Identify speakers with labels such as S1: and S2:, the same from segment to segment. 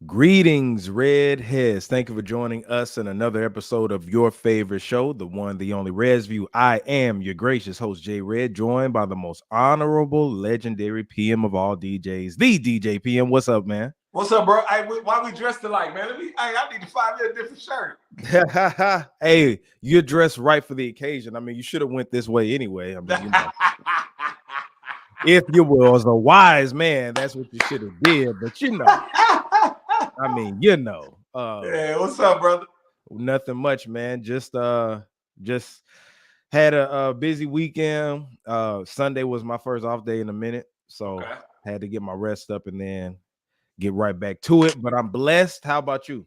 S1: Greetings, Redheads. Thank you for joining us in another episode of your favorite show, the one, the only Reds View. I am your gracious host, Jay Red, joined by the most honorable, legendary PM of all DJs, the DJ PM. What's up, man?
S2: What's up, bro? Hey, why we dressed alike, man? I need to find me a different shirt.
S1: Hey, you're dressed right for the occasion. I mean, you should have went this way anyway. I mean, if you was a wise man, that's what you should have did. But I mean,
S2: yeah, what's up, brother?
S1: Nothing much, man. Just had a busy weekend. Sunday was my first off day in a minute, so had to get my rest up and then get right back to it. But I'm blessed. How about you?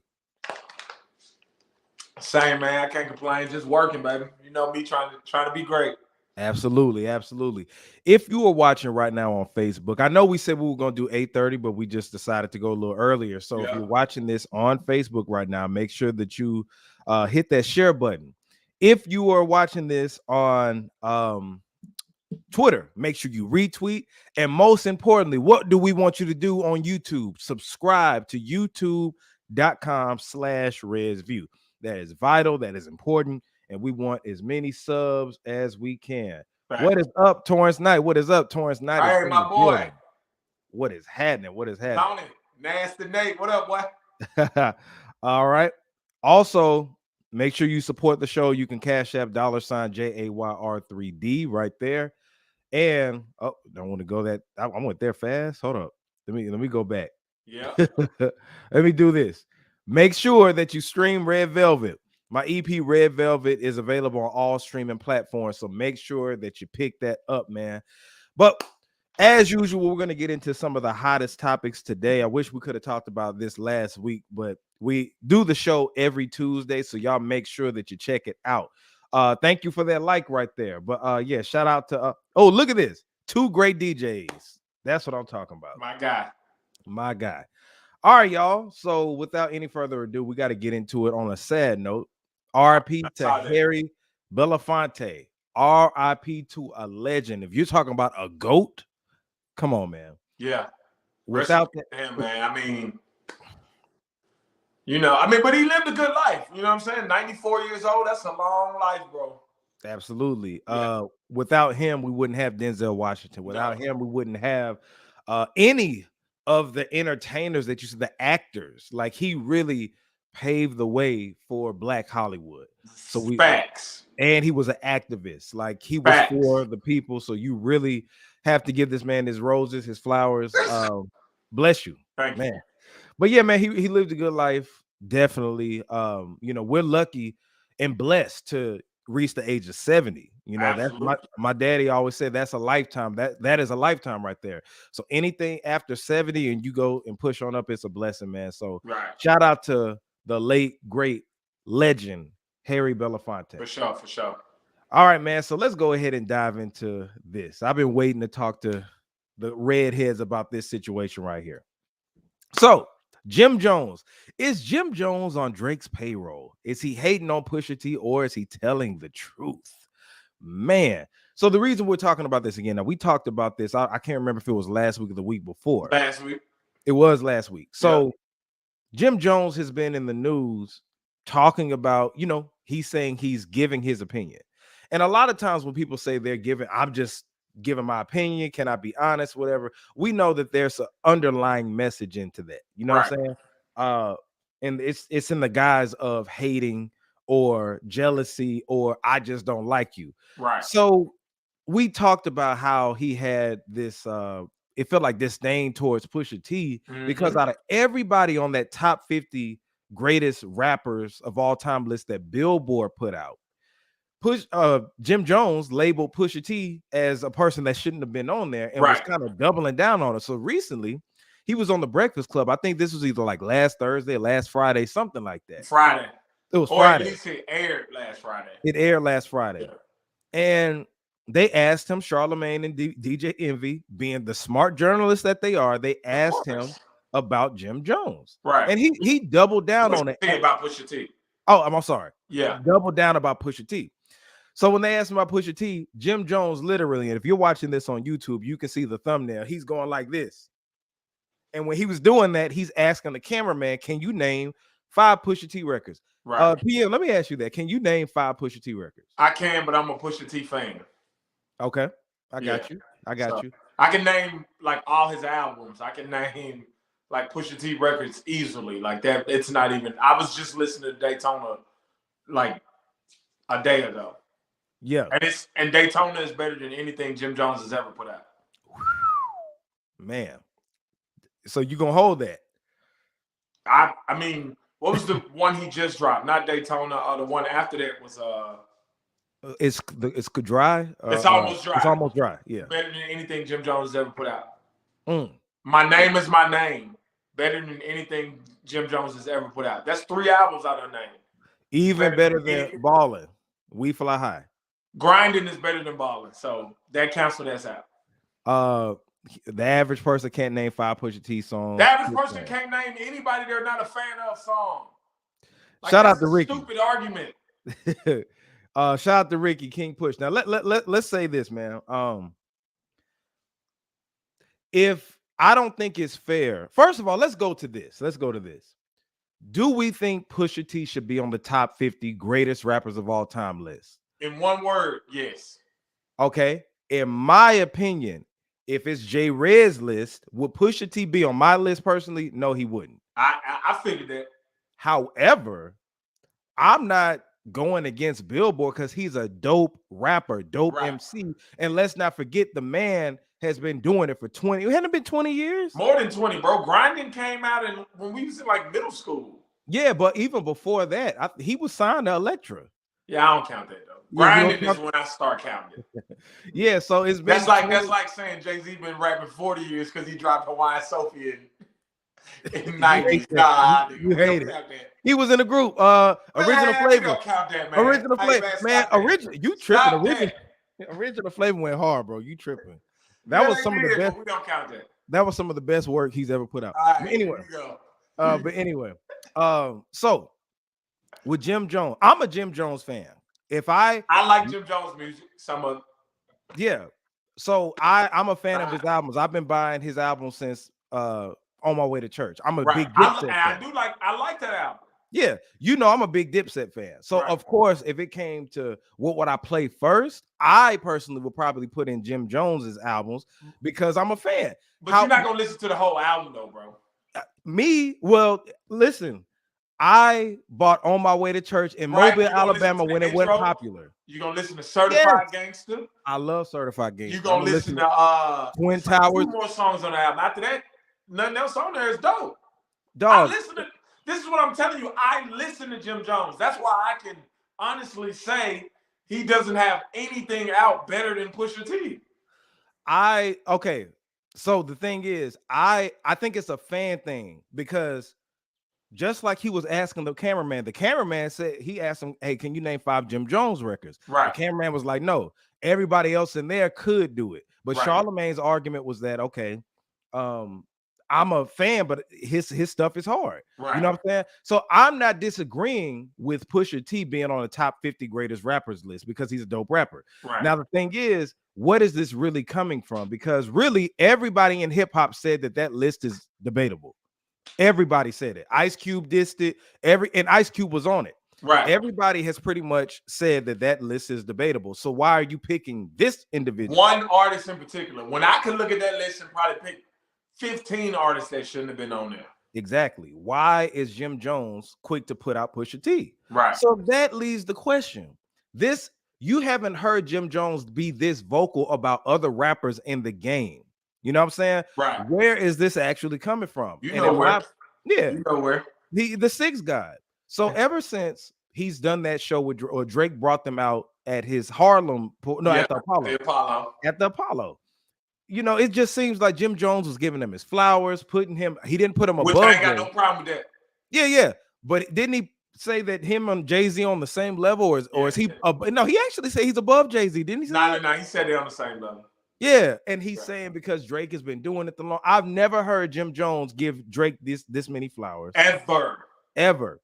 S2: Same, man. I can't complain. Just working, baby. You know me trying to be great.
S1: Absolutely, absolutely. If you are watching right now on Facebook, I know we said we were going to do 8:30, but we just decided to go a little earlier. So if you're watching this on Facebook right now, make sure that you hit that share button. If you are watching this on Twitter, make sure you retweet. And most importantly, what do we want you to do on YouTube? Subscribe to youtube.com/RedsView. That is vital. That is important. And we want as many subs as we can. Right. What is up, Torrance Knight? What is up, Torrance Knight?
S2: Hey, my boy.
S1: Building. What is happening? What is happening?
S2: Tony, Nasty Nate. What up, boy?
S1: All right. Also, make sure you support the show. You can Cashapp $JAYR3D right there. And I want to go that. I went there fast. Hold up. Let me go back.
S2: Yeah.
S1: Let me do this. Make sure that you stream Red Velvet. My EP Red Velvet is available on all streaming platforms, so make sure that you pick that up, man. But as usual, we're going to get into some of the hottest topics today. I wish we could have talked about this last week, but we do the show every Tuesday, so y'all make sure that you check it out. Thank you for that like right there. But yeah, shout out to oh, look at this. 2 great DJs. That's what I'm talking about.
S2: My guy.
S1: All right, y'all. So without any further ado, we got to get into it on a sad note. RIP to Harry Belafonte. RIP to a legend. If you're talking about a GOAT, come on, man.
S2: Yeah.
S1: Without
S2: him, man. I mean, but he lived a good life. You know what I'm saying? 94 years old. That's a long life, bro.
S1: Absolutely. Yeah. Without him, we wouldn't have Denzel Washington. Without him, we wouldn't have any of the entertainers that you see, the actors. Like, he really paved the way for Black Hollywood. So
S2: Facts.
S1: And he was an activist. Like, he was for the people. So you really have to give this man his roses, his flowers. Bless you.
S2: Thank
S1: man.
S2: You.
S1: But yeah, man, he lived a good life. Definitely. We're lucky and blessed to reach the age of 70. That's my daddy always said that's a lifetime. That is a lifetime right there. So anything after 70 and you go and push on up, it's a blessing, man. So shout out to the late great legend Harry Belafonte.
S2: For sure.
S1: All right, man. So let's go ahead and dive into this. I've been waiting to talk to the redheads about this situation right here. So Jim Jones. Is Jim Jones on Drake's payroll? Is he hating on Pusha T, or is he telling the truth? Man. So the reason we're talking about this again, now we talked about this. I can't remember if it was last week or the week before.
S2: Last week.
S1: It was last week. So Jim Jones has been in the news talking about, he's saying he's giving his opinion. And a lot of times when people say I'm just giving my opinion, can I be honest, whatever, we know that there's an underlying message into that. You know what I'm saying? And it's in the guise of hating or jealousy or I just don't like you.
S2: Right.
S1: So we talked about how he had this it felt like disdain towards Pusha T because out of everybody on that top 50 greatest rappers of all time list that Billboard put out, Jim Jones labeled Pusha T as a person that shouldn't have been on there and was kind of doubling down on it. So recently he was on the Breakfast Club. I think this was either like last Thursday, last Friday, something like that.
S2: Friday.
S1: It was Friday.
S2: At least it aired last Friday.
S1: It aired last Friday. Yeah. And they asked him, Charlemagne and DJ Envy, being the smart journalists that they are, they asked him about Jim Jones.
S2: Right.
S1: And he doubled down on it.
S2: About Pusha T.
S1: Oh, I'm sorry.
S2: Yeah.
S1: Doubled down about Pusha T. So when they asked him about Pusha T, Jim Jones literally, and if you're watching this on YouTube, you can see the thumbnail. He's going like this. And when he was doing that, he's asking the cameraman, "Can you name 5 Pusha T records?"
S2: Right.
S1: PM, let me ask you that. Can you name 5 Pusha T records?
S2: I can, but I'm a Pusha T fan.
S1: Okay, I got you. I got you.
S2: I can name like all his albums. I can name like Pusha T records easily. Like that, it's not even. I was just listening to Daytona like a day ago.
S1: Yeah,
S2: and Daytona is better than anything Jim Jones has ever put out.
S1: Man, so you gonna hold that?
S2: I mean, what was the one he just dropped? Not Daytona. The one after that was
S1: It's dry.
S2: It's almost dry.
S1: It's almost dry. Yeah,
S2: better than anything Jim Jones has ever put out.
S1: Mm.
S2: My Name Is My Name. Better than anything Jim Jones has ever put out. That's 3 albums I done named.
S1: Even better than Ballin'. We Fly High.
S2: Grinding is better than Ballin', so that cancel that's out.
S1: The average person can't name 5 Pusha T songs.
S2: The average person can't name anybody they're not a fan of song. Like,
S1: shout out to Ricky.
S2: Stupid argument.
S1: Shout out to Ricky King Push. Now let's say this, man. If I don't think it's fair, first of all, let's go to this. Do we think Pusha T should be on the top 50 greatest rappers of all time list?
S2: In one word, yes.
S1: Okay. In my opinion, if it's J Red's list, would Pusha T be on my list personally? No, he wouldn't.
S2: I figured that.
S1: However, I'm not going against Billboard because he's a dope rapper, dope MC. And let's not forget, the man has been doing it for 20. It hadn't been 20 years.
S2: More than 20, bro. Grinding came out when we was in like middle school.
S1: Yeah, but even before that, he was signed to Elektra.
S2: Yeah, I don't count that though. Grinding is when I start counting it.
S1: Yeah, so it's been
S2: that's like saying Jay-Z been rapping 40 years because he dropped Hawaiian Sophie in 90s. Nah,
S1: you hate it. He was in the group. Original Flavor.
S2: Don't count that, man.
S1: Original Flavor. Man, you tripping. Original Flavor went hard, bro. You tripping. That was some of the best.
S2: We don't count that.
S1: That was some of the best work he's ever put out.
S2: All right,
S1: but anyway, so with Jim Jones, I'm a Jim Jones fan. I
S2: like Jim Jones music.
S1: So I'm a fan of his albums. I've been buying his albums since On My Way to Church. I'm a big Dipset fan.
S2: I like that album.
S1: Yeah, I'm a big Dipset fan. So of course, if it came to what would I play first, I personally would probably put in Jim Jones's albums because I'm a fan.
S2: But you're not gonna listen to the whole album though, bro.
S1: Listen, I bought On My Way to Church in Mobile, Alabama when it went popular.
S2: You gonna listen to Certified Gangster?
S1: I love Certified Gangster.
S2: You gonna listen to
S1: Twin Towers?
S2: 2 more songs on the album. After that, nothing else on there is dope.
S1: Dog.
S2: This is what I'm telling you. I listen to Jim Jones. That's why I can honestly say he doesn't have anything out better than Pusha T.
S1: Okay. So the thing is, I think it's a fan thing because just like he was asking the cameraman said, he asked him, "Hey, can you name 5 Jim Jones records?"
S2: Right.
S1: The cameraman was like, "No." Everybody else in there could do it, but Charlamagne's argument was that, okay, I'm a fan, but his stuff is hard.
S2: Right.
S1: You know what I'm saying? So I'm not disagreeing with Pusha T being on the top 50 greatest rappers list because he's a dope rapper.
S2: Right.
S1: Now, the thing is, what is this really coming from? Because really, everybody in hip hop said that list is debatable. Everybody said it. Ice Cube dissed it. And Ice Cube was on it.
S2: Right.
S1: Everybody has pretty much said that list is debatable. So why are you picking this individual?
S2: One artist in particular. When I could look at that list and probably pick 15 artists that shouldn't have been on there.
S1: Exactly. Why is Jim Jones quick to put out Pusha T?
S2: Right.
S1: So that leaves the question. You haven't heard Jim Jones be this vocal about other rappers in the game. You know what I'm saying?
S2: Right.
S1: Where is this actually coming from?
S2: You know where.
S1: You
S2: know where.
S1: The 6 God. So ever since he's done that show with Drake brought them out at his Harlem, at the Apollo. At the Apollo. It just seems like Jim Jones was giving him his flowers, he didn't put him above.
S2: Which I ain't got no problem with that.
S1: Yeah. But didn't he say that him and Jay-Z on the same level, or is he? No, he actually said he's above Jay-Z. Didn't he say?
S2: No. He said they're on the same level.
S1: Yeah, and he's saying because Drake has been doing it the long. I've never heard Jim Jones give Drake this many flowers ever,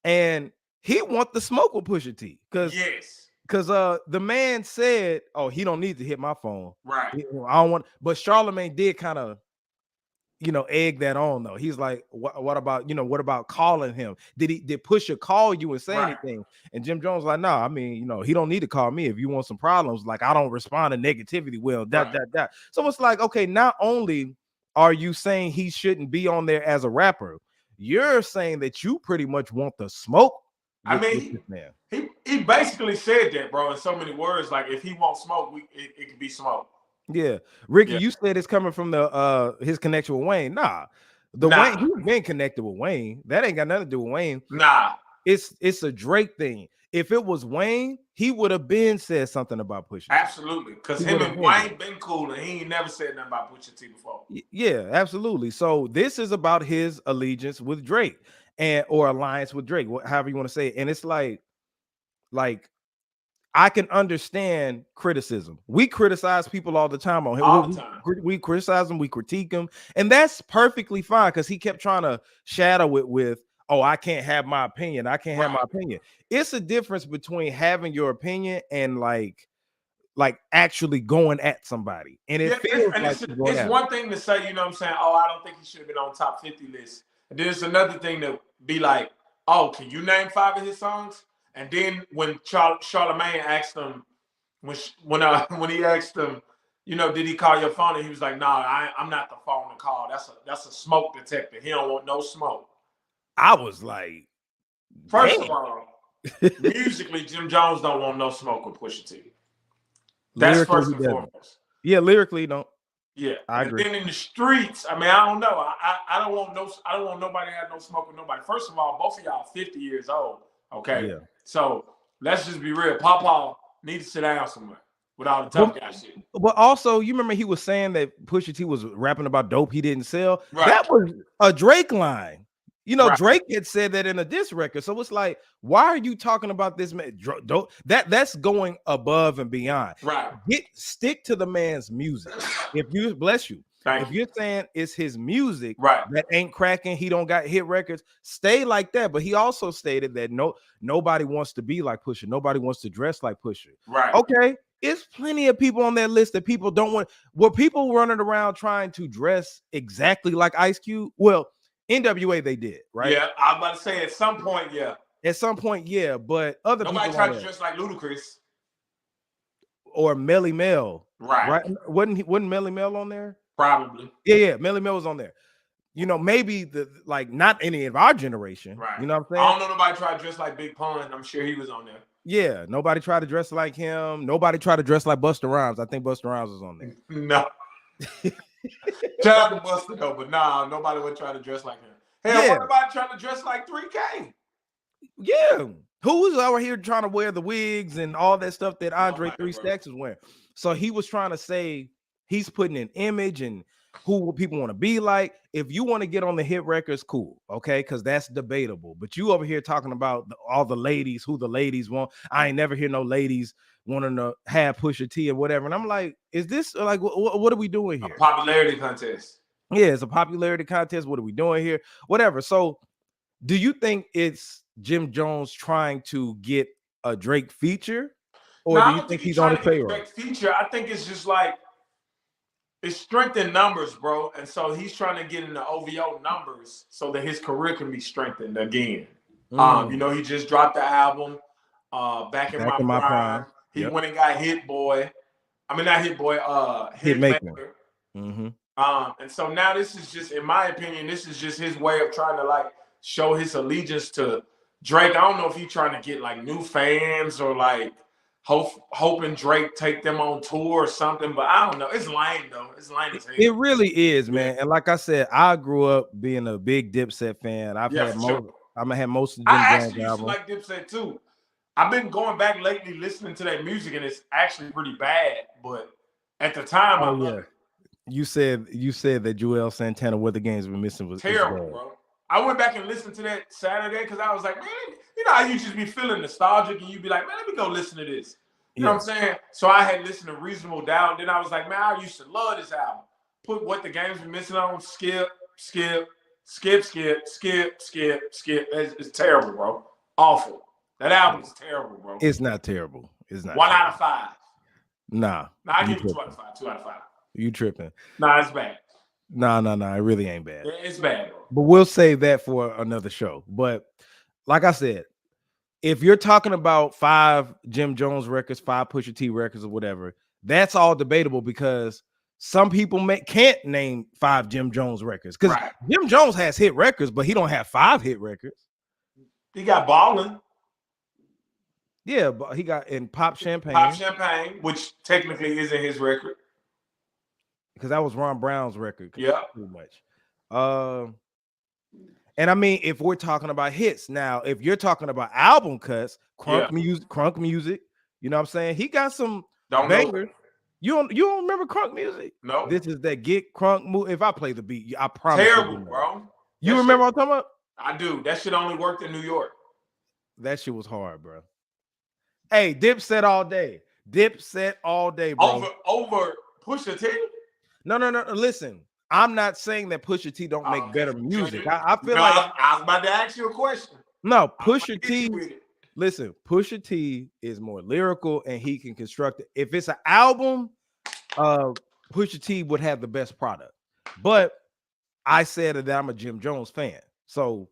S1: and he want the smoke with Pusha T because the man said, "Oh, he don't need to hit my phone."
S2: Right.
S1: I don't want. But Charlamagne did kind of egg that on though. He's like, what about, what about calling him? Did Pusha call you and say anything? And Jim Jones like, no, I mean, he don't need to call me if you want some problems. Like, I don't respond to negativity. Well, that. So it's like, okay, not only are you saying he shouldn't be on there as a rapper, you're saying that you pretty much want the smoke.
S2: With this man. He basically said that, bro, in so many words. Like, if he won't smoke, it could be smoke.
S1: Yeah, Ricky, you said it's coming from the his connection with Wayne. Wayne, he's been connected with Wayne. That ain't got nothing to do with Wayne. It's a Drake thing. If it was Wayne, he would have been said something about Pusha T.
S2: Absolutely, because him and Wayne been cool, and he ain't never said nothing about Pusha T before.
S1: Yeah, absolutely. So this is about his allegiance with Drake or alliance with Drake, however you want to say it. And it's like I can understand criticism. We criticize people all the time on him.
S2: All the time.
S1: We criticize them, we critique them, and that's perfectly fine because he kept trying to shadow it with, oh, I can't have my opinion. I can't have my opinion. It's a difference between having your opinion and like actually going at somebody. And it feels like
S2: it's one thing to say, you know what I'm saying? Oh, I don't think he should have been on top 50 list. And then it's another thing to be like, oh, can you name 5 of his songs? And then when Charlamagne asked him, when he asked him, did he call your phone? And he was like, nah, I'm not the phone to call. That's a smoke detector. He don't want no smoke.
S1: I was like,
S2: first of all, musically, Jim Jones don't want no smoke with Pusha T. That's lyrically, first and foremost.
S1: Yeah, lyrically, don't.
S2: Yeah,
S1: I agree.
S2: Then in the streets, I mean, I don't know. I don't want nobody to have no smoke with nobody. First of all, both of y'all 50 years old. Okay. Yeah. So let's just be real. Papa needs to sit down somewhere with all the tough guy shit.
S1: But also, you remember he was saying that Pusha T was rapping about dope he didn't sell.
S2: Right.
S1: That was a Drake line. Drake had said that in a diss record. So it's like, why are you talking about this man? That's going above and beyond.
S2: Right.
S1: Stick to the man's music. If you bless you. If you're saying it's his music that ain't cracking, he don't got hit records, stay like that. But he also stated that nobody wants to be like Pusha. Nobody wants to dress like Pusha.
S2: Right.
S1: Okay. It's plenty of people on that list that people don't want. Were people running around trying to dress exactly like Ice Cube? Well, NWA they did, right?
S2: Yeah, I was about to say at some point, yeah.
S1: At some point, yeah. But other
S2: nobody
S1: people
S2: tried to dress like Ludacris
S1: or Melly Mel,
S2: right?
S1: Wasn't Melly Mel on there?
S2: Probably.
S1: Yeah. Melly Mel was on there. Maybe not any of our generation.
S2: Right.
S1: You know what I'm saying?
S2: I don't know nobody tried to dress like Big Pun. I'm sure he was on there.
S1: Yeah. Nobody tried to dress like him. Nobody tried to dress like Busta Rhymes. I think Busta Rhymes was on there.
S2: No. Shout out to Busta though, but nah, nobody would try to dress like him. Hell, what about trying to dress like 3K?
S1: Yeah. Who was out here trying to wear the wigs and all that stuff that Andre 3 Stacks was wearing? So he was trying to say he's putting an image and who people want to be like. If you want to get on the hit records, cool, okay, because that's debatable. But you over here talking about all the ladies, who the ladies want. I ain't never hear no ladies wanting to have Pusha T or whatever. And I'm like, is this like what are we doing here?
S2: A popularity contest.
S1: Yeah, it's a popularity contest. What are we doing here? Whatever. So do you think it's Jim Jones trying to get a Drake feature? Or do you think he's on the payroll?
S2: Drake feature? I think it's just like it's strength in numbers, bro. And so he's trying to get in the OVO numbers so that his career can be strengthened again. He just dropped the album back in my prime. He went and got Hit Boy. I mean, not Hit Boy, Hitmaker.
S1: Mm-hmm.
S2: And so now this is just, in my opinion, this is just his way of trying to like show his allegiance to Drake. I don't know if he's trying to get like new fans or like hoping Drake take them on tour or something, but I don't know. It's lame though. It's lame as hell.
S1: It really is, man. And like I said, I grew up being a big Dipset fan. I'm gonna have most of the Jim Jones
S2: used to like Dipset too. I've been going back lately listening to that music, and it's actually pretty bad. But at the time, I loved it.
S1: You said that Joel Santana, What the Game's Been Missing, was
S2: terrible, bro. I went back and listened to that Saturday because I was like, man, how you just be feeling nostalgic and you be like, man, let me go listen to this. You know what I'm saying? So I had listened to Reasonable Doubt. Then I was like, man, I used to love this album. Put What the Game's Been Missing on, skip. It's terrible, bro. Awful. That album is terrible, bro.
S1: It's not terrible. It's not.
S2: 1 out of 5.
S1: Nah.
S2: I give it 2 out of 5. 2 out of 5.
S1: You tripping?
S2: Nah, it's bad.
S1: No, it really ain't bad.
S2: It's bad, bro.
S1: But we'll save that for another show. But like I said, if you're talking about 5 Jim Jones records, 5 Pusha T records, or whatever, that's all debatable because some people can't name 5 Jim Jones records because Jim Jones has hit records, but he don't have 5 hit records.
S2: He got Ballin'.
S1: Yeah, but he got in Pop Champagne.
S2: Pop Champagne, which technically isn't his record.
S1: Because that was Ron Brown's record.
S2: Yeah.
S1: Pretty much. And I mean, if we're talking about hits, now, if you're talking about album cuts, crunk music, you know what I'm saying? He got some bangers. You don't remember crunk music?
S2: No.
S1: This is that Get Crunk move. If I play the beat, I promise.
S2: Terrible, bro.
S1: You remember what I'm talking about?
S2: I do. That shit only worked in New York.
S1: That shit was hard, bro. Hey, Dipset all day. Dipset all day, bro.
S2: Over Pusha T?
S1: No. Listen, I'm not saying that Pusha T don't make better music. I feel like
S2: I was about to ask you a question.
S1: No, Pusha T. Listen, Pusha T is more lyrical and he can construct it. If it's an album, Pusha T would have the best product. But I said that I'm a Jim Jones fan, so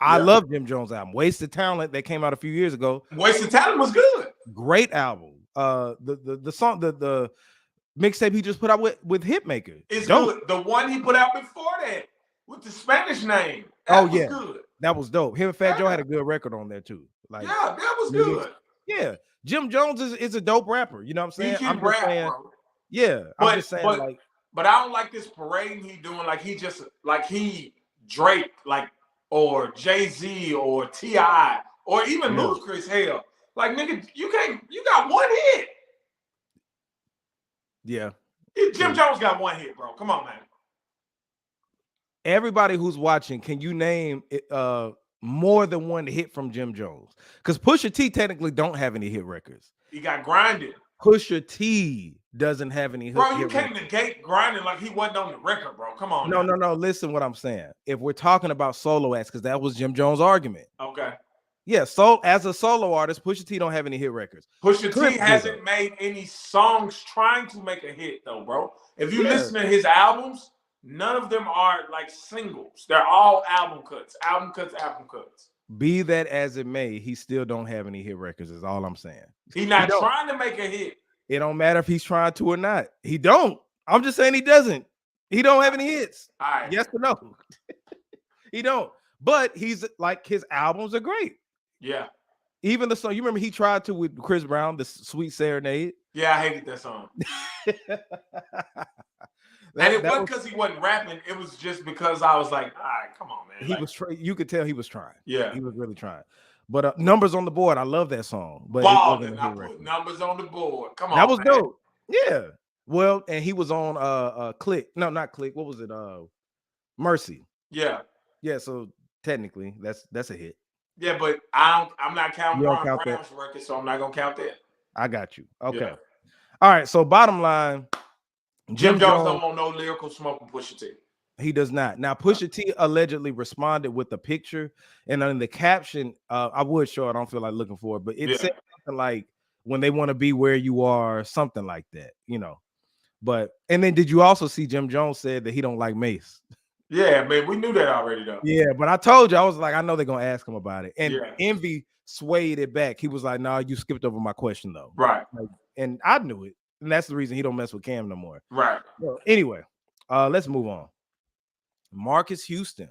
S1: I love Jim Jones' album. Wasted Talent that came out a few years ago.
S2: Wasted Talent was good.
S1: Great album. The song, the mixtape he just put out with Hitmaker.
S2: It's good. The one he put out before that with the Spanish name.
S1: That was good. That was dope. Him and Fat Joe had a good record on there too. Like,
S2: yeah, that was good.
S1: Yeah, Jim Jones is a dope rapper. You know what I'm saying?
S2: I'm just saying.
S1: Yeah, I'm just saying.
S2: But I don't like this parading he doing. Like he Drake, like, or Jay-Z or T.I. or even Ludacris. Hell, like, nigga, you got one hit.
S1: Yeah.
S2: Jim Jones got one hit, bro. Come on, man.
S1: Everybody who's watching, can you name more than one hit from Jim Jones? Because Pusha T technically don't have any hit records.
S2: He got Grinded.
S1: Pusha T doesn't have any hit
S2: records. Bro, you can't negate Grinded like he wasn't on the record, bro. Come on.
S1: No. Listen what I'm saying. If we're talking about solo acts, because that was Jim Jones' argument.
S2: Okay.
S1: Yeah, so as a solo artist, Pusha T don't have any hit records.
S2: Pusha T hasn't made any songs trying to make a hit, though, bro. If you listen to his albums, none of them are like singles. They're all album cuts. Be
S1: that as it may, he still don't have any hit records, is all I'm saying.
S2: He's not trying to make a hit.
S1: It don't matter if he's trying to or not. He don't. I'm just saying he doesn't. He don't have any hits.
S2: All right.
S1: Yes or no? He don't. But he's like, his albums are great.
S2: Yeah.
S1: Even the song, you remember he tried to with Chris Brown, the Sweet Serenade?
S2: Yeah, I hated that song. And it wasn't because he wasn't rapping. It was just because I was like, all right, come on, man.
S1: He was you could tell he was trying.
S2: Yeah.
S1: He was really trying. But Numbers on the Board, I love that song. But
S2: Ballin', I put Numbers on the Board. Come on,
S1: that was dope. Yeah. Well, and he was on Click. No, not Click. What was it? Mercy.
S2: Yeah.
S1: Yeah, so technically that's a hit.
S2: Yeah, but I'm not counting Ron Brown's record, so I'm not gonna count that.
S1: I got you. Okay. Yeah. All right. So bottom line,
S2: Jim Jones don't want no lyrical smoke from Pusha T.
S1: He does not. Now, Pusha T allegedly responded with a picture, and in the caption, I would show it. I don't feel like looking for it, but it said something like, "When they want to be where you are," something like that, you know. But and then did you also see Jim Jones said that he don't like Mace?
S2: Yeah, man, we knew that already, though.
S1: Yeah, but I told you, I was like, I know they're gonna ask him about it, and Envy swayed it back. He was like, "No, you skipped over my question, though."
S2: Right.
S1: Like, and I knew it, and that's the reason he don't mess with Cam no more.
S2: Right.
S1: Well, anyway, let's move on. Marques Houston.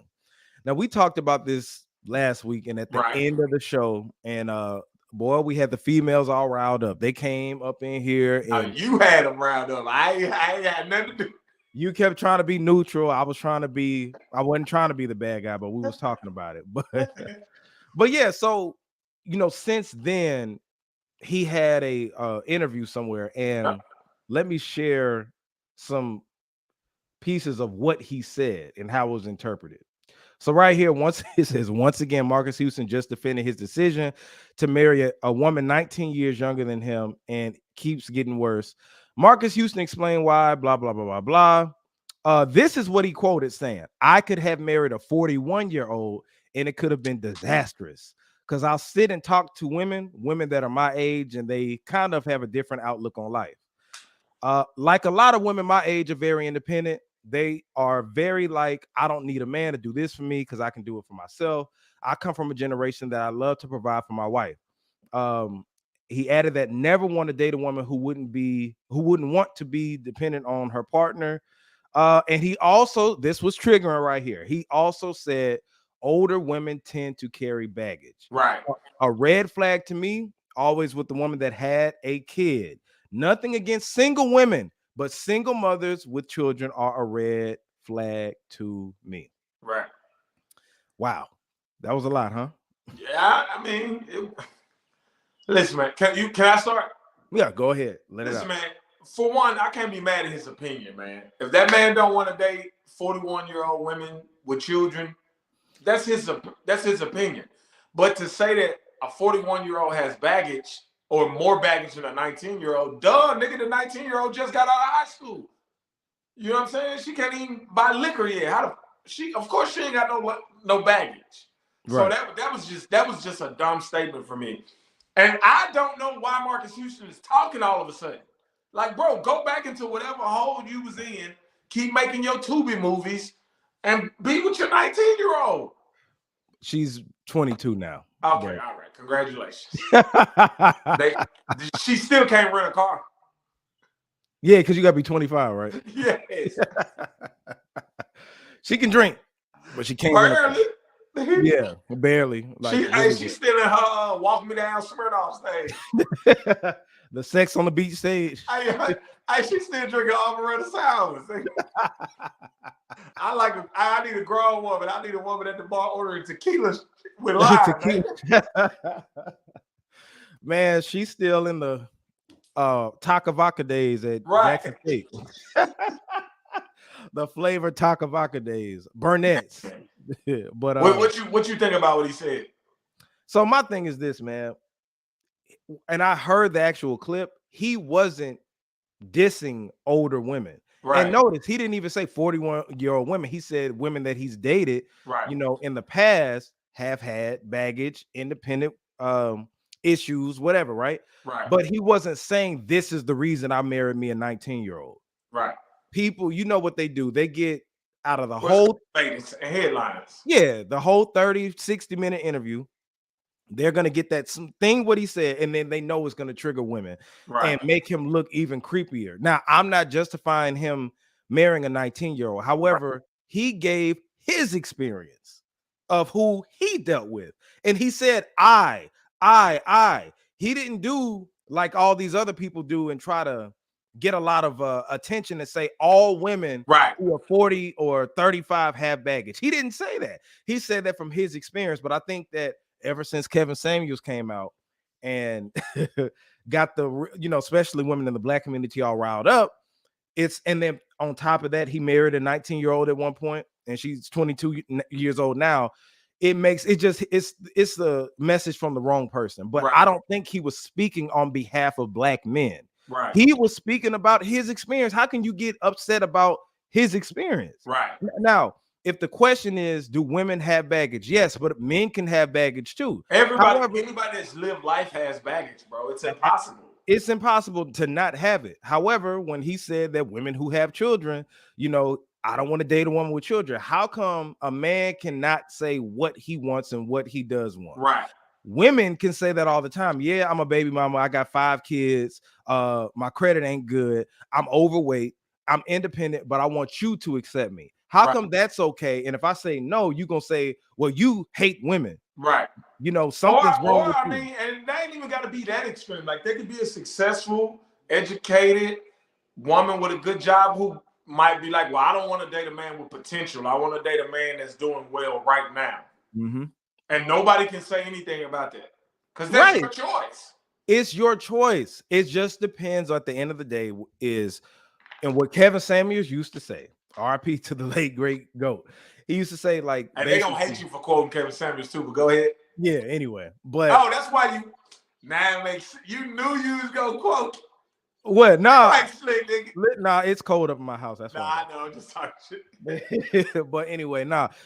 S1: Now we talked about this last week, and at the end of the show, and boy, we had the females all riled up. They came up in here, and
S2: you had them riled up. I ain't had nothing to do.
S1: You kept trying to be neutral. I wasn't trying to be the bad guy, but we was talking about it. But yeah, so you know, since then he had a interview somewhere, and let me share some pieces of what he said and how it was interpreted. So right here, it says, once again, Marques Houston just defended his decision to marry a woman 19 years younger than him, and keeps getting worse. Marques Houston explained why, blah, blah, blah, blah, blah. This is what he quoted saying: "I could have married a 41-year-old and it could have been disastrous, because I'll sit and talk to women that are my age, and they kind of have a different outlook on life. Like a lot of women my age are very independent, they are very like, I don't need a man to do this for me because I can do it for myself. I come from a generation that I love to provide for my wife. Um, he added that never want to date a woman who wouldn't want to be dependent on her partner. And he also, this was triggering right here. He also said older women tend to carry baggage.
S2: Right.
S1: A red flag to me, always with the woman that had a kid. Nothing against single women, but single mothers with children are a red flag to me.
S2: Right.
S1: Wow. That was a lot, huh?
S2: Yeah, I mean, listen, man. Can I start?
S1: Yeah, go ahead.
S2: Listen, man. For one, I can't be mad at his opinion, man. If that man don't want to date 41-year-old women with children, that's his opinion. But to say that a 41-year-old has baggage or more baggage than a 19-year-old, duh, nigga, the 19-year-old just got out of high school. You know what I'm saying? She can't even buy liquor yet. Of course she ain't got no baggage. Right. So that was just a dumb statement for me. And I don't know why Marques Houston is talking all of a sudden. Like, bro, go back into whatever hole you was in, keep making your Tubi movies, and be with your 19-year-old.
S1: She's 22 now.
S2: Okay, all right. Congratulations. She still can't rent a car.
S1: Yeah, because you got to be 25, right?
S2: Yes.
S1: She can drink, but she can't
S2: barely.
S1: Yeah, barely.
S2: Like, she's still in her Walk Me Down Smirnoff stage.
S1: The Sex on the Beach stage.
S2: She's still drinking Alvaretta Sours. I need a grown woman. I need a woman at the bar ordering tequila with lime.
S1: Man, she's still in the Taca Vaca days at Jackson State. The flavor Taca Vaca days. Burnett's. But
S2: what you think about what he said?
S1: So my thing is this, man. And I heard the actual clip. He wasn't dissing older women. Right. And notice he didn't even say 41-year-old women. He said women that he's dated, right, you know, in the past have had baggage, independent issues, whatever, right? Right. But he wasn't saying this is the reason I married me a 19-year-old. Right. People, you know what they do. They get out of the whole
S2: headlines.
S1: Yeah, the whole 30, 60-minute interview. They're going to get that thing what he said, and then they know it's going to trigger women, right, and make him look even creepier. Now, I'm not justifying him marrying a 19-year-old. However, right, he gave his experience of who he dealt with. And he said, I. He didn't do like all these other people do and try to get a lot of attention and say all women, right, who are 40 or 35 have baggage. He didn't say that. He said that from his experience. But I think that ever since Kevin Samuels came out and got the, you know, especially women in the Black community all riled up, and then on top of that, he married a 19-year-old at one point, and she's 22 years old now. It's the message from the wrong person. But right, I don't think he was speaking on behalf of Black men. Right. He was speaking about his experience. How can you get upset about his experience? Right. Now, if the question is, do women have baggage? Yes, but men can have baggage too.
S2: Anybody that's lived life has baggage, bro. It's impossible.
S1: It's impossible to not have it. However, when he said that women who have children, you know, I don't want to date a woman with children. How come a man cannot say what he wants and what he does want? Right. Women can say that all the time. Yeah, I'm a baby mama. I got 5 kids. My credit ain't good. I'm overweight. I'm independent, but I want you to accept me. How come that's okay? And if I say no, you're going to say, well, you hate women. Right. You know, something's wrong with you.
S2: I mean, and that ain't even got to be that extreme. Like, there could be a successful, educated woman with a good job who might be like, well, I don't want to date a man with potential. I want to date a man that's doing well right now. Mm-hmm. And nobody can say anything about that because that's your choice.
S1: It's your choice. It just depends at the end of the day and what Kevin Samuels used to say, RIP to the late, great GOAT. He used to say, like,
S2: and they don't hate you for quoting Kevin Samuels too, but go ahead.
S1: Yeah, anyway. But
S2: that's why you knew you was gonna quote.
S1: What? No, nah, it's cold up in my house. That's why.
S2: I know, I'm just talking shit.
S1: But anyway,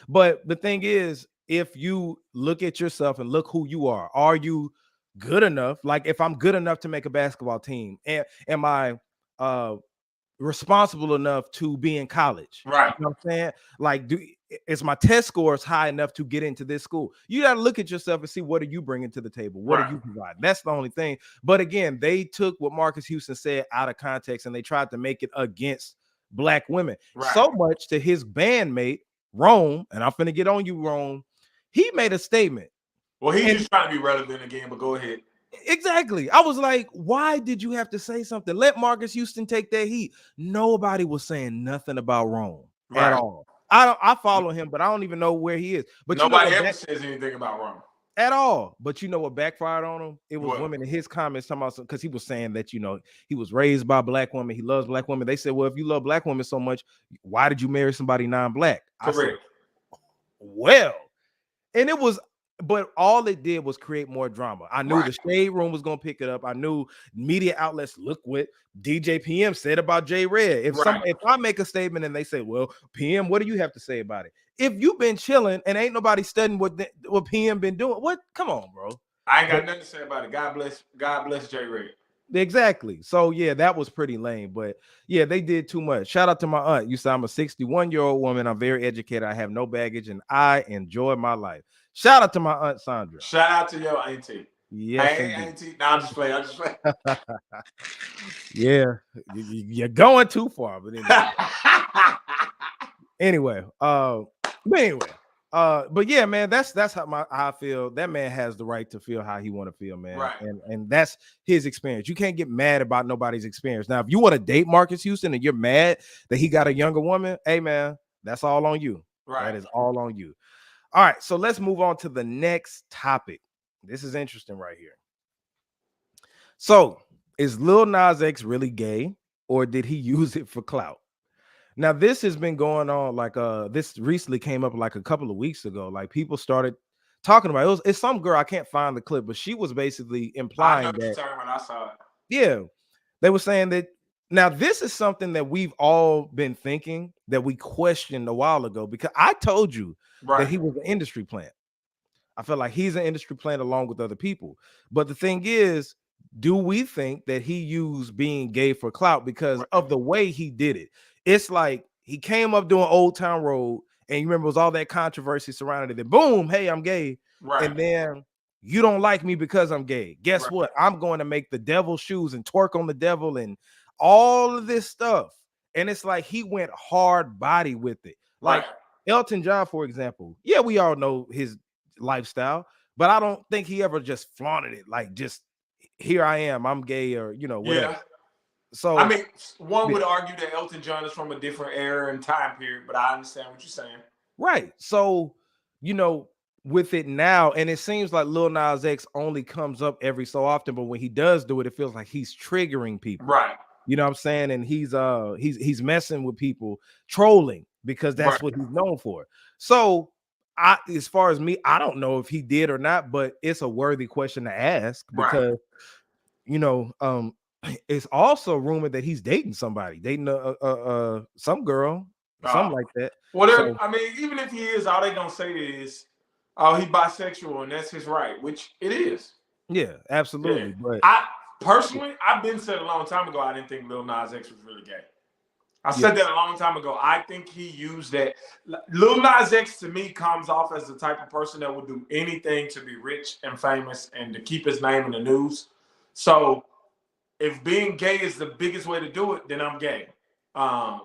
S1: but the thing is, if you look at yourself and look who you are you good enough? Like, if I'm good enough to make a basketball team, and am I responsible enough to be in college.
S2: Right.
S1: You know what I'm saying? Like, is my test scores high enough to get into this school? You got to look at yourself and see, what are you bringing to the table? What are you providing? That's the only thing. But again, they took what Marques Houston said out of context and they tried to make it against black women. So much to his bandmate, Rome, and I'm finna get on you, Rome. He made a statement.
S2: Well, he's just trying to be relevant again, but go ahead.
S1: Exactly. I was like, why did you have to say something? Let Marques Houston take that heat. Nobody was saying nothing about Rome at all. I follow him, but I don't even know where he is. But
S2: nobody ever says anything about Rome
S1: at all. But you know what backfired on him? It was women in his comments talking about, because he was saying that, you know, he was raised by black women. He loves black women. They said, well, if you love black women so much, why did you marry somebody non-black?
S2: Correct.
S1: I said, well, and it was, but all it did was create more drama. I knew the Shade Room was going to pick it up. I knew media outlets, look what DJ PM said about J Red. If I make a statement and they say, well, PM, what do you have to say about it? If you've been chilling and ain't nobody studying what PM been doing, what? Come on, bro.
S2: I ain't got nothing to say about it. God bless J Red.
S1: Exactly. So yeah, that was pretty lame, but yeah, they did too much. Shout out to my aunt. You said I'm a 61-year-old woman. I'm very educated. I have no baggage and I enjoy my life. Shout out to my aunt Sandra.
S2: Shout out to your auntie.
S1: Yes,
S2: hey, auntie. No, I'm just playing.
S1: Yeah, you're going too far, but anyway. But yeah, man, that's how I feel. That man has the right to feel how he want to feel, man. And that's his experience. You can't get mad about nobody's experience. Now, if you want to date Marques Houston and you're mad that he got a younger woman, hey man, that's all on you. That is all on you. All right, so let's move on to the next topic. This is interesting right here. So, is Lil Nas X really gay, or did he use it for clout? Now, this has been going on, like this recently came up like a couple of weeks ago. Like, people started talking about it. It's some girl, I can't find the clip, but she was basically implying that
S2: when I saw it.
S1: Yeah, they were saying that. Now, this is something that we've all been thinking, that we questioned a while ago, because I told you that he was an industry plant. I feel like he's an industry plant along with other people. But the thing is, do we think that he used being gay for clout because of the way he did it? It's like he came up doing Old Town Road, and you remember it was all that controversy surrounding it. And boom, hey, I'm gay. And then you don't like me because I'm gay. Guess what? I'm going to make the devil's shoes and twerk on the devil and all of this stuff. And it's like he went hard body with it. Like Elton John, for example. Yeah, we all know his lifestyle, but I don't think he ever just flaunted it. Like, just here I am, I'm gay, or whatever.
S2: Yeah.
S1: So
S2: I mean, one would argue that Elton John is from a different era and time period, but I understand what you're saying.
S1: Right. So, with it now, and it seems like Lil Nas X only comes up every so often, but when he does do it, it feels like he's triggering people.
S2: Right.
S1: You know what I'm saying? And he's messing with people, trolling, because that's what he's known for. So as far as me, I don't know if he did or not, but it's a worthy question to ask, because it's also rumored that he's dating somebody, some girl, something like that.
S2: Well, I mean, even if he is, all they gonna say is, oh, he's bisexual, and that's his right, which it is.
S1: Yeah, absolutely.
S2: Yeah. But personally, I've been said a long time ago, I didn't think Lil Nas X was really gay. I said that a long time ago. I think he used that. Lil Nas X, to me, comes off as the type of person that would do anything to be rich and famous and to keep his name in the news. So if being gay is the biggest way to do it, then I'm gay. I'm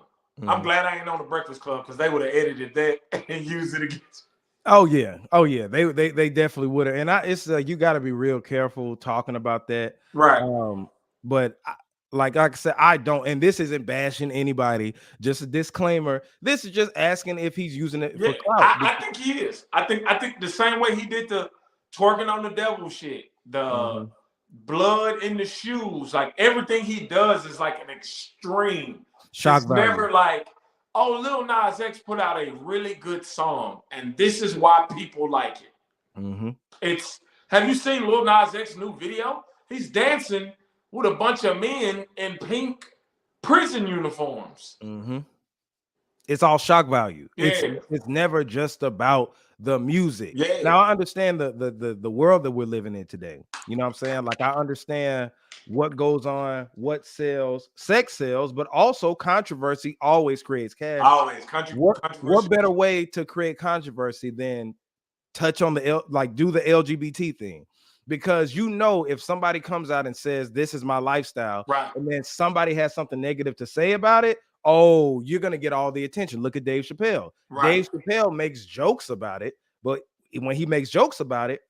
S2: glad I ain't on the Breakfast Club, because they would have edited that and used it against.
S1: Oh yeah, they definitely would have. And it's you got to be real careful talking about that,
S2: right?
S1: But like I said, I don't, and this isn't bashing anybody. Just a disclaimer. This is just asking if he's using it for clout.
S2: I think he is. I think the same way he did the twerking on the devil shit, the blood in the shoes, like everything he does is like an extreme.
S1: Shock value.
S2: Never like, oh, Lil Nas X put out a really good song, and this is why people like it. It's, have you seen Lil Nas X new video? He's dancing with a bunch of men in pink prison uniforms.
S1: It's all shock value.
S2: Yeah.
S1: It's never just about the music.
S2: Yeah.
S1: Now I understand the world that we're living in today. You know what I'm saying? Like I understand what goes on, what sells, sex sells, but also controversy always creates cash.
S2: Always
S1: What
S2: controversy.
S1: better way to create controversy than touch on like do the LGBT thing? Because you know, if somebody comes out and says this is my lifestyle,
S2: Right.
S1: and then somebody has something negative to say about it, oh, you're gonna get all the attention. Look at Dave Chappelle.
S2: Right.
S1: Dave Chappelle makes jokes about it, but when he makes jokes about it,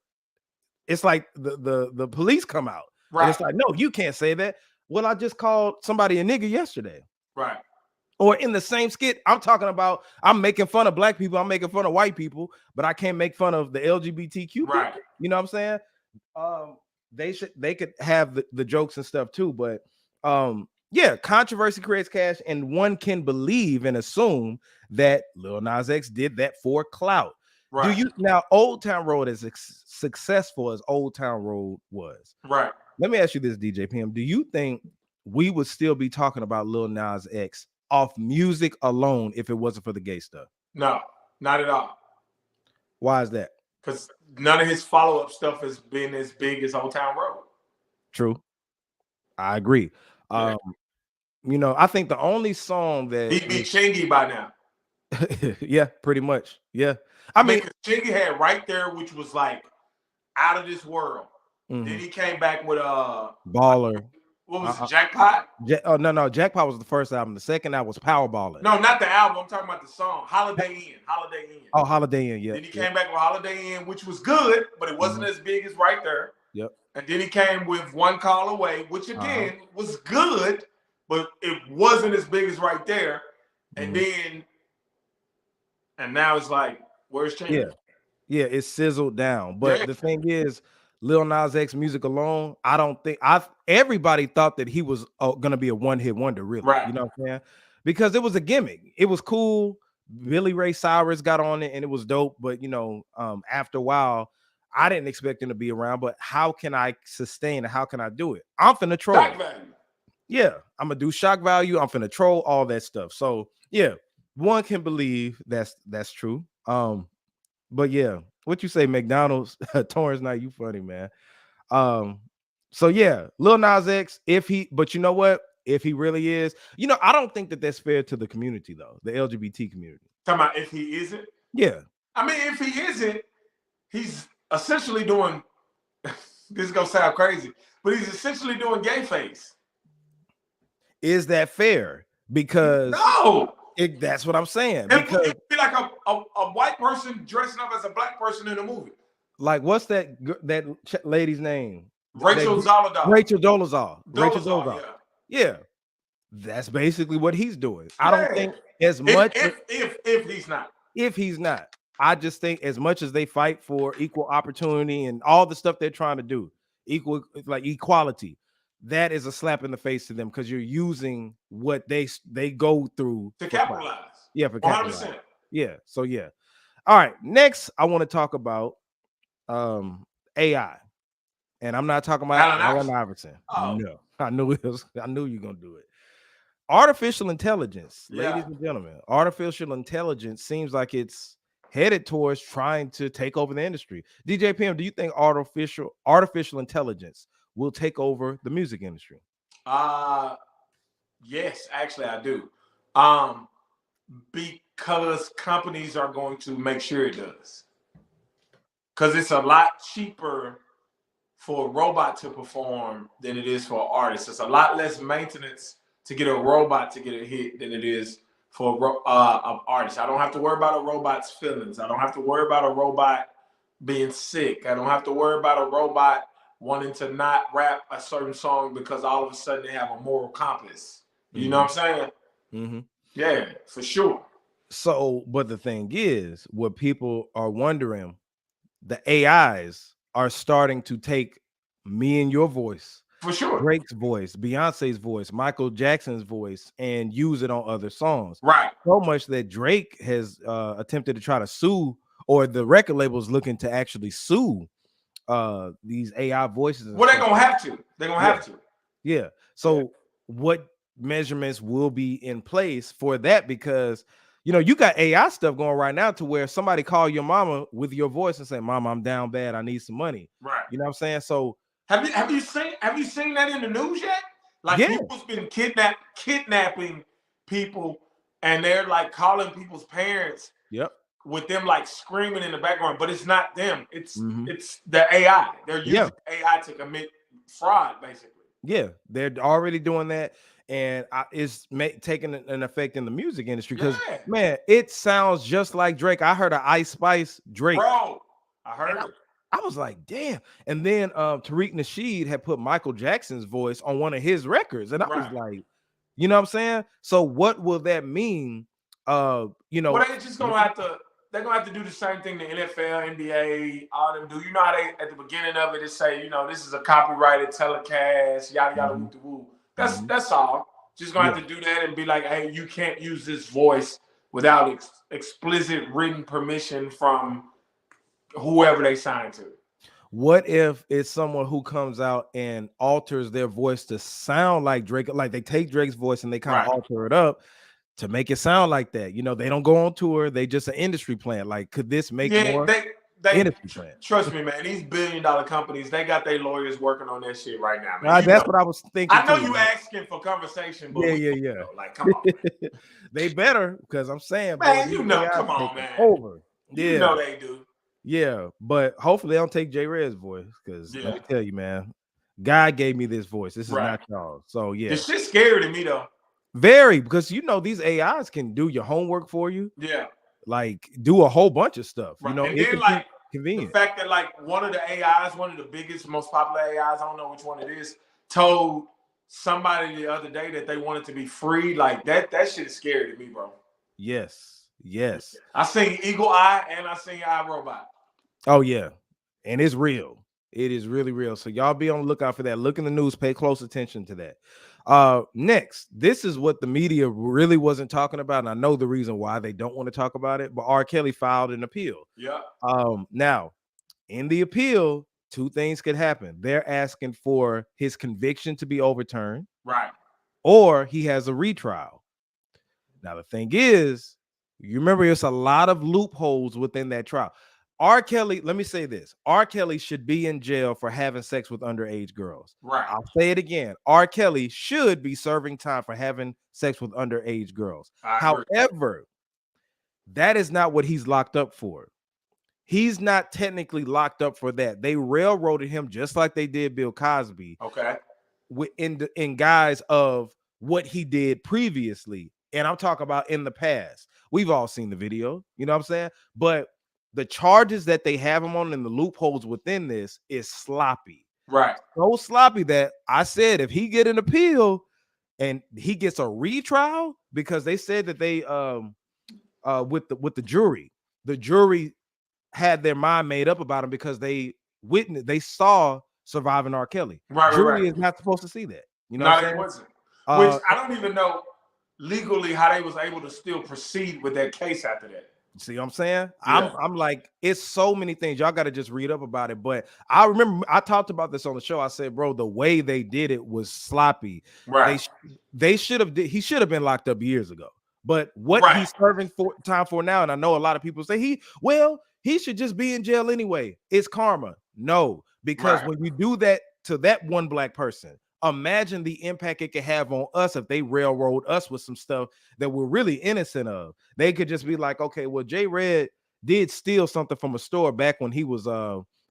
S1: it's like the police come out.
S2: Right.
S1: And it's like, no, you can't say that. Well, I just called somebody a nigga yesterday.
S2: Right.
S1: Or in the same skit, I'm talking about I'm making fun of black people, I'm making fun of white people, but I can't make fun of the LGBTQ
S2: Right.
S1: people. You know what I'm saying? They could have the jokes and stuff too, but yeah, controversy creates cash, and one can believe and assume that Lil Nas X did that for clout.
S2: Right.
S1: Do you now Old Town Road is successful as Old Town Road was?
S2: Right.
S1: Let me ask you this, DJ PM. Do you think we would still be talking about Lil Nas X off music alone if it wasn't for the gay stuff?
S2: No, not at all.
S1: Why is that?
S2: Because none of his follow-up stuff has been as big as Old Town Road.
S1: True. I agree.
S2: Yeah.
S1: You know, I think the only song that
S2: he beat Chingy by now.
S1: Yeah, pretty much. Yeah. I mean,
S2: Chingy had Right There, which was like out of this world.
S1: Mhm.
S2: Then he came back with
S1: Baller.
S2: What was it? Jackpot?
S1: Oh no, Jackpot was the first album. The second album was Powerballin'.
S2: No, not the album. I'm talking about the song. Holiday Inn. Holiday Inn.
S1: Oh, Holiday Inn, yeah.
S2: Then he came back with Holiday Inn, which was good, but it wasn't as big as Right There.
S1: Yep.
S2: And then he came with One Call Away, which again was good, but it wasn't as big as Right There. And then, and now it's like, where's Chingy?
S1: Yeah. Yeah, it's sizzled down. But the thing is, Lil Nas X music alone, I don't think everybody thought that he was gonna be a one-hit wonder, really.
S2: Right.
S1: You know what I'm saying? Because it was a gimmick. It was cool. Billy Ray Cyrus got on it and it was dope. But you know, after a while, I didn't expect him to be around. But how can I sustain it? How can I do it? I'm finna troll.
S2: Shock value.
S1: Yeah, I'm gonna do shock value. I'm finna troll all that stuff. So yeah, one can believe that's true. But yeah, what you say, McDonald's, Torrance Knight, you funny, man. So yeah, Lil Nas X, but you know what? If he really is, you know, I don't think that that's fair to the community, though, the LGBT community.
S2: Talking about if he isn't?
S1: Yeah.
S2: I mean, if he isn't, he's essentially doing, this is gonna sound crazy, but he's essentially doing gay face.
S1: Is that fair? Because
S2: no.
S1: That's what I'm saying.
S2: Because it'd be like a white person dressing up as a black person in a movie.
S1: Like, what's that lady's name?
S2: Rachel Dolezal.
S1: Rachel Dolezal. Yeah. That's basically what he's doing. I don't think as much
S2: if he's not.
S1: If he's not. I just think as much as they fight for equal opportunity and all the stuff they're trying to do, equality, that is a slap in the face to them because you're using what they go through
S2: to capitalize.
S1: Yeah, for capitalize. 100%. Yeah. So yeah. All right. Next, I want to talk about AI. And I'm not talking about Allen Iverson. Oh. No, I knew you're gonna do it. Artificial intelligence, ladies and gentlemen. Artificial intelligence seems like it's headed towards trying to take over the industry. DJ PM, do you think artificial intelligence will take over the music industry?
S2: Yes, actually I do. Because companies are going to make sure it does. Because it's a lot cheaper for a robot to perform than it is for an artist. It's a lot less maintenance to get a robot to get a hit than it is for an artist. I don't have to worry about a robot's feelings. I don't have to worry about a robot being sick. I don't have to worry about a robot wanting to not rap a certain song because all of a sudden they have a moral compass. You know what I'm saying? Yeah, for sure.
S1: So, but the thing is, what people are wondering, the AIs are starting to take me and your voice,
S2: for sure,
S1: Drake's voice, Beyonce's voice, Michael Jackson's voice, and use it on other songs.
S2: Right.
S1: So much that Drake has attempted to try to sue, or the record label's looking to actually sue these AI voices.
S2: Well, they're gonna have to. They're gonna have to.
S1: Yeah. So what measurements will be in place for that? Because You know, you got AI stuff going right now to where somebody call your mama with your voice and say, "Mama, I'm down bad. I need some money."
S2: Right.
S1: You know what I'm saying? So
S2: have you seen that in the news yet? Like
S1: yeah,
S2: people's been kidnapping people, and they're like calling people's parents
S1: yep,
S2: with them like screaming in the background, but it's not them. It's
S1: mm-hmm.
S2: it's the AI. They're
S1: Yeah.
S2: using AI to commit fraud, basically.
S1: Yeah, they're already doing that, and it's taking an effect in the music industry because
S2: Yeah.
S1: man, it sounds just like Drake. I heard an Ice Spice Drake,
S2: Bro, I heard
S1: and
S2: it.
S1: I was like, damn. And then Tariq Nasheed had put Michael Jackson's voice on one of his records, and I was
S2: Right.
S1: like, you know what I'm saying? So what will that mean? You know,
S2: Well, they're just gonna have to. They're gonna have to do the same thing the NFL, NBA, all them do. You know how they at the beginning of it, they say, you know, this is a copyrighted telecast, yada yada, whoop de whoop. That's all. Just gonna have to do that and be like, hey, you can't use this voice without explicit written permission from whoever they signed to.
S1: What if it's someone who comes out and alters their voice to sound like Drake? Like they take Drake's voice and they kind of alter it up to make it sound like that. You know, they don't go on tour. They just an industry plan. Like, could this make more industry plan?
S2: Trust me, man. These billion-dollar companies, they got their lawyers working on that shit right now, man.
S1: That's what I was thinking.
S2: I know you asking for conversation, but
S1: yeah.
S2: Like, come on.
S1: They better, because I'm saying,
S2: man,
S1: boy,
S2: you know, come on, man.
S1: Over.
S2: You know they do.
S1: Yeah, but hopefully they don't take J-Red's voice, because let me tell you, man, God gave me this voice. This is not y'all. So yeah,
S2: this shit's scary to me though.
S1: Very, because you know these AIs can do your homework for you.
S2: Yeah,
S1: like do a whole bunch of stuff.
S2: Right.
S1: You know,
S2: and then like
S1: convenient.
S2: The fact that like one of the AIs, one of the biggest, most popular AIs, I don't know which one it is, told somebody the other day that they wanted to be free. Like that shit is scary to me, bro.
S1: Yes.
S2: I seen Eagle Eye and I seen iRobot.
S1: Oh yeah, and it's real. It is really real. So y'all be on the lookout for that. Look in the news. Pay close attention to that. Next, this is what the media really wasn't talking about, and I know the reason why they don't want to talk about it. But R. Kelly filed an appeal.
S2: Yeah.
S1: Now, in the appeal, two things could happen. They're asking for his conviction to be overturned,
S2: right?
S1: Or he has a retrial. Now, the thing is, you remember, it's a lot of loopholes within that trial. R. Kelly, let me say this. R. Kelly should be in jail for having sex with underage girls.
S2: Right.
S1: I'll say it again. R. Kelly should be serving time for having sex with underage girls. However, that is not what he's locked up for. He's not technically locked up for that. They railroaded him just like they did Bill Cosby.
S2: Okay.
S1: In guise of what he did previously. And I'm talking about in the past. We've all seen the video. You know what I'm saying? But the charges that they have him on and the loopholes within this is sloppy.
S2: Right.
S1: So sloppy that I said if he get an appeal and he gets a retrial, because they said that they with the jury had their mind made up about him because they saw Surviving R. Kelly. Jury is not supposed to see that. You know,
S2: it wasn't. Which I don't even know legally how they was able to still proceed with that case after that.
S1: See what I'm saying? Yeah. I'm like, it's so many things. Y'all got to just read up about it. But I remember I talked about this on the show. I said, bro, the way they did it was sloppy.
S2: Right.
S1: He should have been locked up years ago. But what he's serving time for now, and I know a lot of people say he should just be in jail anyway. It's karma. No, because when you do that to that one black person, imagine the impact it could have on us if they railroad us with some stuff that we're really innocent of. They could just be like, okay, well, J-Red did steal something from a store back when he was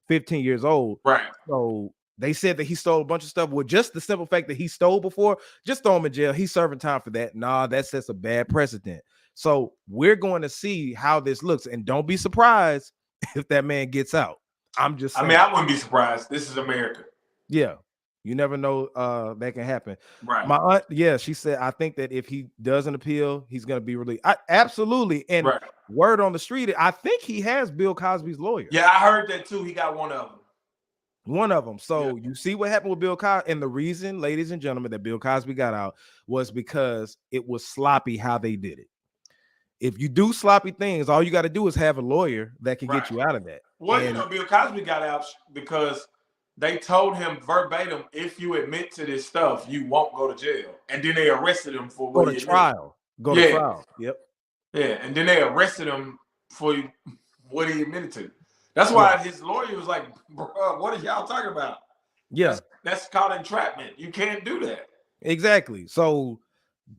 S1: 15 years old.
S2: Right.
S1: So they said that he stole a bunch of stuff. Well, just the simple fact that he stole before, just throw him in jail. He's serving time for that. Nah, that sets a bad precedent. So we're going to see how this looks. And don't be surprised if that man gets out. I'm just saying.
S2: I mean, I wouldn't be surprised. This is America.
S1: Yeah. You never know that can happen.
S2: Right.
S1: My aunt, she said, I think that if he doesn't appeal, he's going to be released. Absolutely. And word on the street, I think he has Bill Cosby's lawyer.
S2: Yeah, I heard that too. He got one of them. So you see what happened with Bill Cosby. And the reason, ladies and gentlemen, that Bill Cosby got out was because it was sloppy how they did it. If you do sloppy things, all you got to do is have a lawyer that can get you out of that. Well, Bill Cosby got out because they told him verbatim, if you admit to this stuff, you won't go to jail. And then they arrested him for
S1: go to trial. Go to trial. Yep.
S2: Yeah, and then they arrested him for what he admitted to. That's why his lawyer was like, bro, what are y'all talking about?
S1: Yeah.
S2: That's called entrapment. You can't do that.
S1: Exactly. So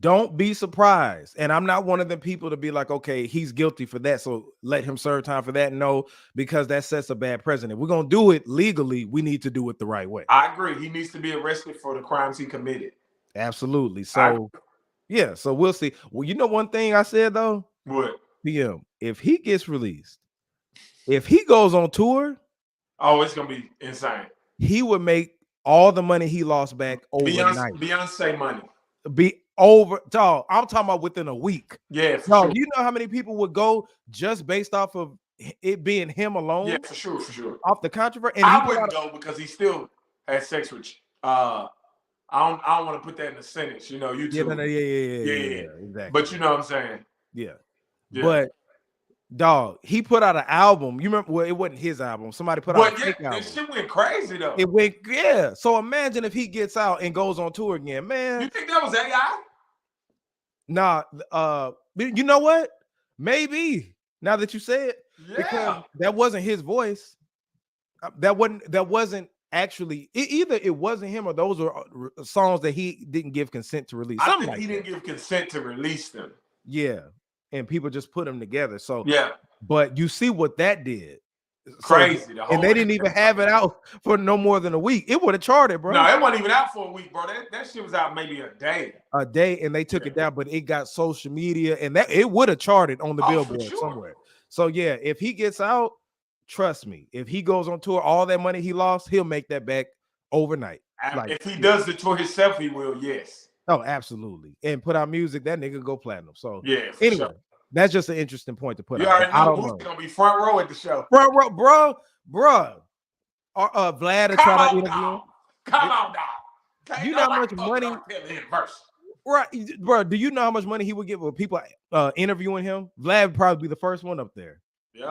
S1: don't be surprised. And I'm not one of the people to be like, okay, he's guilty for that, so let him serve time for that. No, because that sets a bad precedent. We're going to do it legally. We need to do it the right way.
S2: I agree. He needs to be arrested for the crimes he committed.
S1: Absolutely. So, yeah. So we'll see. Well, you know one thing I said, though?
S2: What?
S1: PM, if he gets released, if he goes on tour,
S2: oh, it's going to be insane.
S1: He would make all the money he lost back overnight.
S2: Beyonce money.
S1: Be over, dog. I'm talking about within a week.
S2: Yeah, for
S1: dog,
S2: sure.
S1: You know how many people would go just based off of it being him alone?
S2: Yeah, for sure.
S1: Off the controversy. And
S2: I wouldn't go because he still had sex with I don't want to put that in the sentence, you know. You too.
S1: Yeah, exactly.
S2: But you know what I'm saying?
S1: Yeah. But dog, he put out an album. You remember? Well, it wasn't his album. Somebody put out a fake album.
S2: That shit went crazy though.
S1: It went, yeah. So imagine if he gets out and goes on tour again, man.
S2: You think that was AI?
S1: Nah, you know what? Maybe now that you say it, because that wasn't his voice. That wasn't actually either. It wasn't him, or those were songs that he didn't give consent to release.
S2: I think he didn't give consent to release them.
S1: Yeah, and people just put them together. So
S2: yeah,
S1: but you see what that did.
S2: Crazy.
S1: So, and they didn't even have it out for no more than a week. It would have charted, bro.
S2: No, it wasn't even out for a week, bro. That shit was out maybe a day.
S1: And they took it down, but it got social media, and that it would have charted on the Billboard somewhere. So yeah, if he gets out, trust me, if he goes on tour, all that money he lost, he'll make that back overnight.
S2: If he does the tour himself, he will. Yes.
S1: Oh, absolutely. And put out music, that nigga go platinum. So
S2: yeah.
S1: Anyway. That's just an interesting point to put
S2: out.
S1: I don't know.
S2: Who's gonna be front row at the show,
S1: bro. Vlad to try to interview him.
S2: Come on, dog.
S1: You know how much money? Right, bro. Do you know how much money he would get with people interviewing him? Vlad would probably be the first one up there,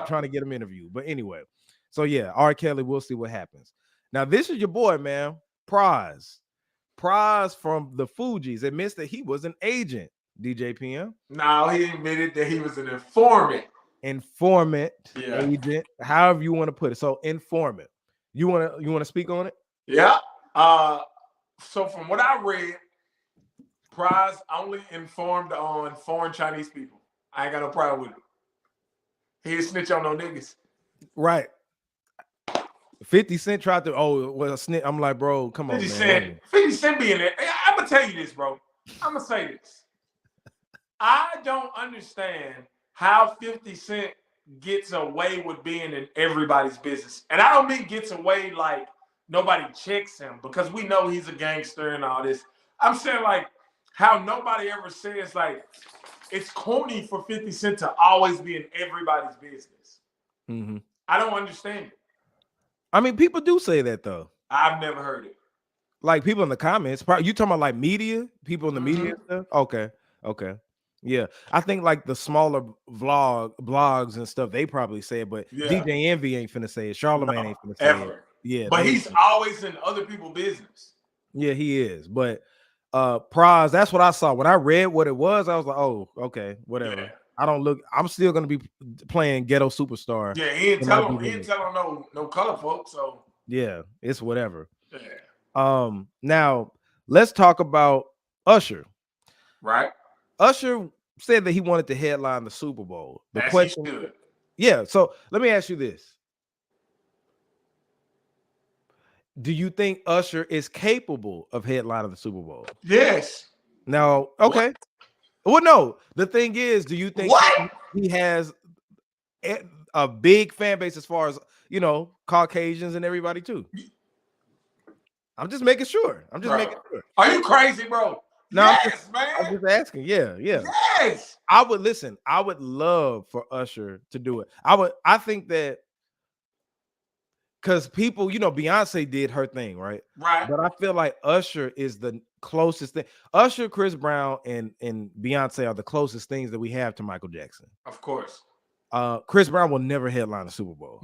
S1: trying to get him interviewed. But anyway, so yeah, R. Kelly. We'll see what happens. Now this is your boy, man. Pras from the Fugees admits that he was an agent. DJ PM?
S2: No, he admitted that he was an informant.
S1: Agent, however you want to put it. So informant. You want to speak on it?
S2: Yeah. So from what I read, Pras only informed on foreign Chinese people. I ain't got no problem with it. He didn't snitch on no niggas.
S1: Right. 50 Cent tried to snitch. I'm like, bro, come on, man.
S2: 50 Cent being there. I'm gonna tell you this, bro. I'm gonna say this. I don't understand how 50 Cent gets away with being in everybody's business. And I don't mean gets away like nobody checks him, because we know he's a gangster and all this. I'm saying like how nobody ever says like it's corny for 50 Cent to always be in everybody's business.
S1: Mm-hmm.
S2: I don't understand it.
S1: I mean, people do say that though.
S2: I've never heard it.
S1: Like people in the comments. You talking about like media? People in the media stuff? Okay. Yeah, I think like the smaller blogs and stuff, they probably say it, but DJ Envy ain't finna say it. Charlamagne ain't finna say it. Yeah,
S2: but he's always in other people's business.
S1: Yeah, he is. But Pras, that's what I saw. When I read what it was, I was like, oh, okay, whatever. Yeah. I'm still gonna be playing Ghetto Superstar.
S2: Yeah, he ain't telling no color folks. So
S1: yeah, it's whatever. Yeah. Now let's talk about Usher.
S2: Right.
S1: Usher said that he wanted to headline the Super Bowl. The question, yeah. So let me ask you this: do you think Usher is capable of headlining the Super Bowl?
S2: Yes.
S1: No. Okay. Well, no. The thing is, do you think he has a big fan base as far as Caucasians and everybody too? I'm just making sure.
S2: Are you crazy, bro?
S1: No,
S2: yes, man.
S1: I'm just asking. Yeah.
S2: Yes.
S1: I would love for Usher to do it. I think that because people, Beyonce did her thing, right?
S2: Right.
S1: But I feel like Usher is the closest thing. Usher, Chris Brown, and Beyonce are the closest things that we have to Michael Jackson.
S2: Of course.
S1: Chris Brown will never headline the Super Bowl.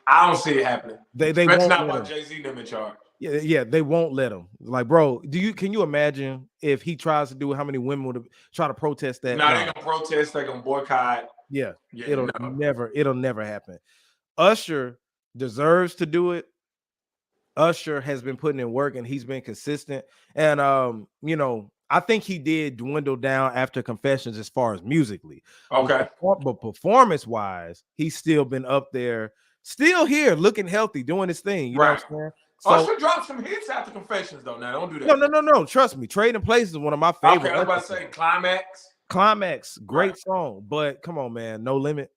S2: I don't see it happening.
S1: They
S2: That's
S1: won't.
S2: not about Jay-Z them in charge.
S1: Yeah, they won't let him. Like, bro, can you imagine if he tries to do it, how many women would try to protest that?
S2: No, they're gonna protest, they're gonna boycott.
S1: Yeah,
S2: Yeah,
S1: it'll never happen. Usher deserves to do it. Usher has been putting in work and he's been consistent. And you know, I think he did dwindle down after Confessions as far as musically.
S2: Okay.
S1: But performance-wise, he's still been up there, still here, looking healthy, doing his thing. You know what I'm saying? So,
S2: Usher dropped some hits after Confessions, though. Now, don't do that.
S1: No. Trust me. Trading Places is one of my favorites.
S2: Okay, I was about to say Climax.
S1: Climax, great song. But come on, man. No Limit.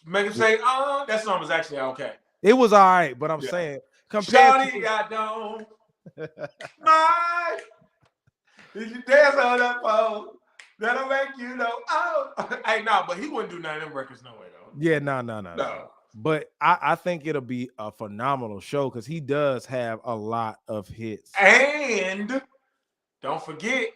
S2: Make him say, that song was actually okay.
S1: It was all right, but I'm saying,
S2: Shawty got down. My, did you dance on that phone? That'll make you know. Oh, hey, no, but he wouldn't do none of them records no way, though.
S1: Yeah, no. But I think it'll be a phenomenal show because he does have a lot of hits.
S2: And don't forget,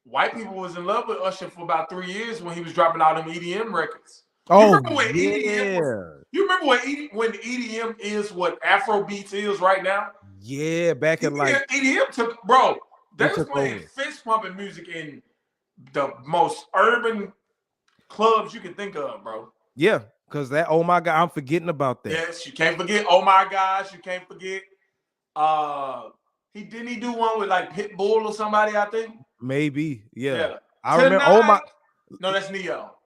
S2: white people was in love with Usher for about 3 years when he was dropping all them EDM records.
S1: Oh,
S2: You remember when EDM is what Afro beats is right now?
S1: Yeah, back in like
S2: EDM took, bro. They was playing fist pumping music in the most urban clubs you can think of, bro.
S1: Yeah, because that Oh My God, I'm forgetting about that.
S2: Yes, you can't forget Oh My Gosh, you can't forget. He do one with like Pitbull or somebody, I think.
S1: Maybe, yeah. I
S2: Tonight,
S1: remember. Oh My,
S2: no, that's Neo.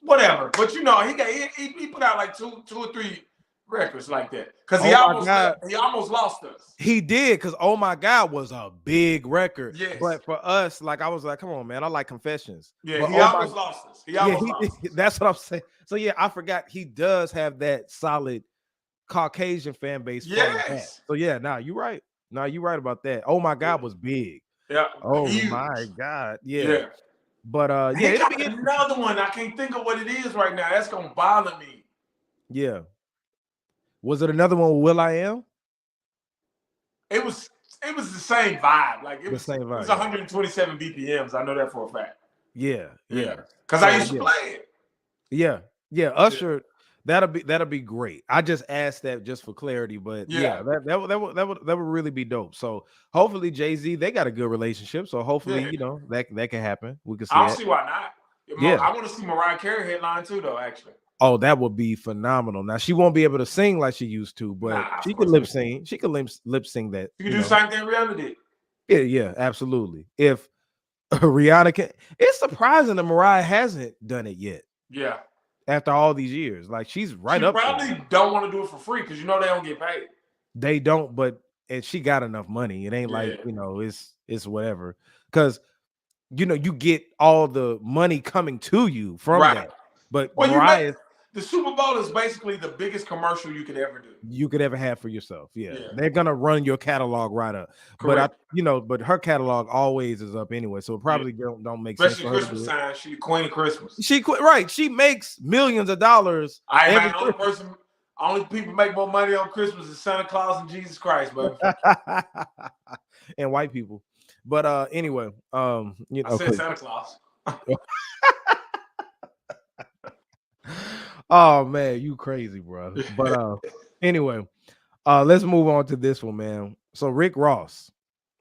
S2: Whatever, but you know, he put out like two or three records like that because he almost lost us.
S1: He did, because Oh My God was a big record.
S2: Yes.
S1: But for us, like I was like, come on, man, I like Confessions.
S2: Yeah,
S1: but
S2: he almost lost us. He almost lost us.
S1: That's what I'm saying. So yeah, I forgot he does have that solid Caucasian fan base.
S2: Yes.
S1: So yeah, you're right. You're right about that. Oh My God was big.
S2: Yeah.
S1: Oh
S2: huge.
S1: My God. Yeah. But
S2: yeah, it'll be another one. I can't think of what it is right now. That's gonna bother me.
S1: Yeah. Was it another one with Will I Am?
S2: It was the same vibe. Like it was 127 BPMs. I know that for a fact.
S1: Yeah.
S2: Because I used to play it.
S1: Yeah. Usher, that'll be great. I just asked that just for clarity, but that would really be dope. So hopefully Jay-Z, they got a good relationship. So hopefully, you know, that can happen. We can see.
S2: I don't see why not. I want to see Mariah Carey headline too, though. Actually.
S1: Oh, that would be phenomenal. Now she won't be able to sing like she used to, but she could lip sing. She could lip sing that.
S2: You can do the same thing Rihanna did.
S1: Yeah, absolutely. If Rihanna can, it's surprising that Mariah hasn't done it yet.
S2: Yeah.
S1: After all these years, like she's right up.
S2: She probably don't want to do it for free because you know they don't get paid.
S1: They don't, and she got enough money. It ain't like, you know, it's whatever. Because you know, you get all the money coming to you from that. But Mariah,
S2: the Super Bowl is basically the biggest commercial you could ever do.
S1: You could ever have for yourself. Yeah. They're gonna run your catalog right up.
S2: Correct.
S1: But her catalog always is up anyway. So it probably don't make
S2: sense.
S1: Especially
S2: Christmas time. She the queen of Christmas.
S1: She makes millions of dollars.
S2: Only people make more money on Christmas is Santa Claus and Jesus Christ, baby.
S1: And white people. But anyway, you know,
S2: I said Santa Claus.
S1: Oh man, you crazy, bro. But anyway, let's move on to this one, man. So Rick Ross,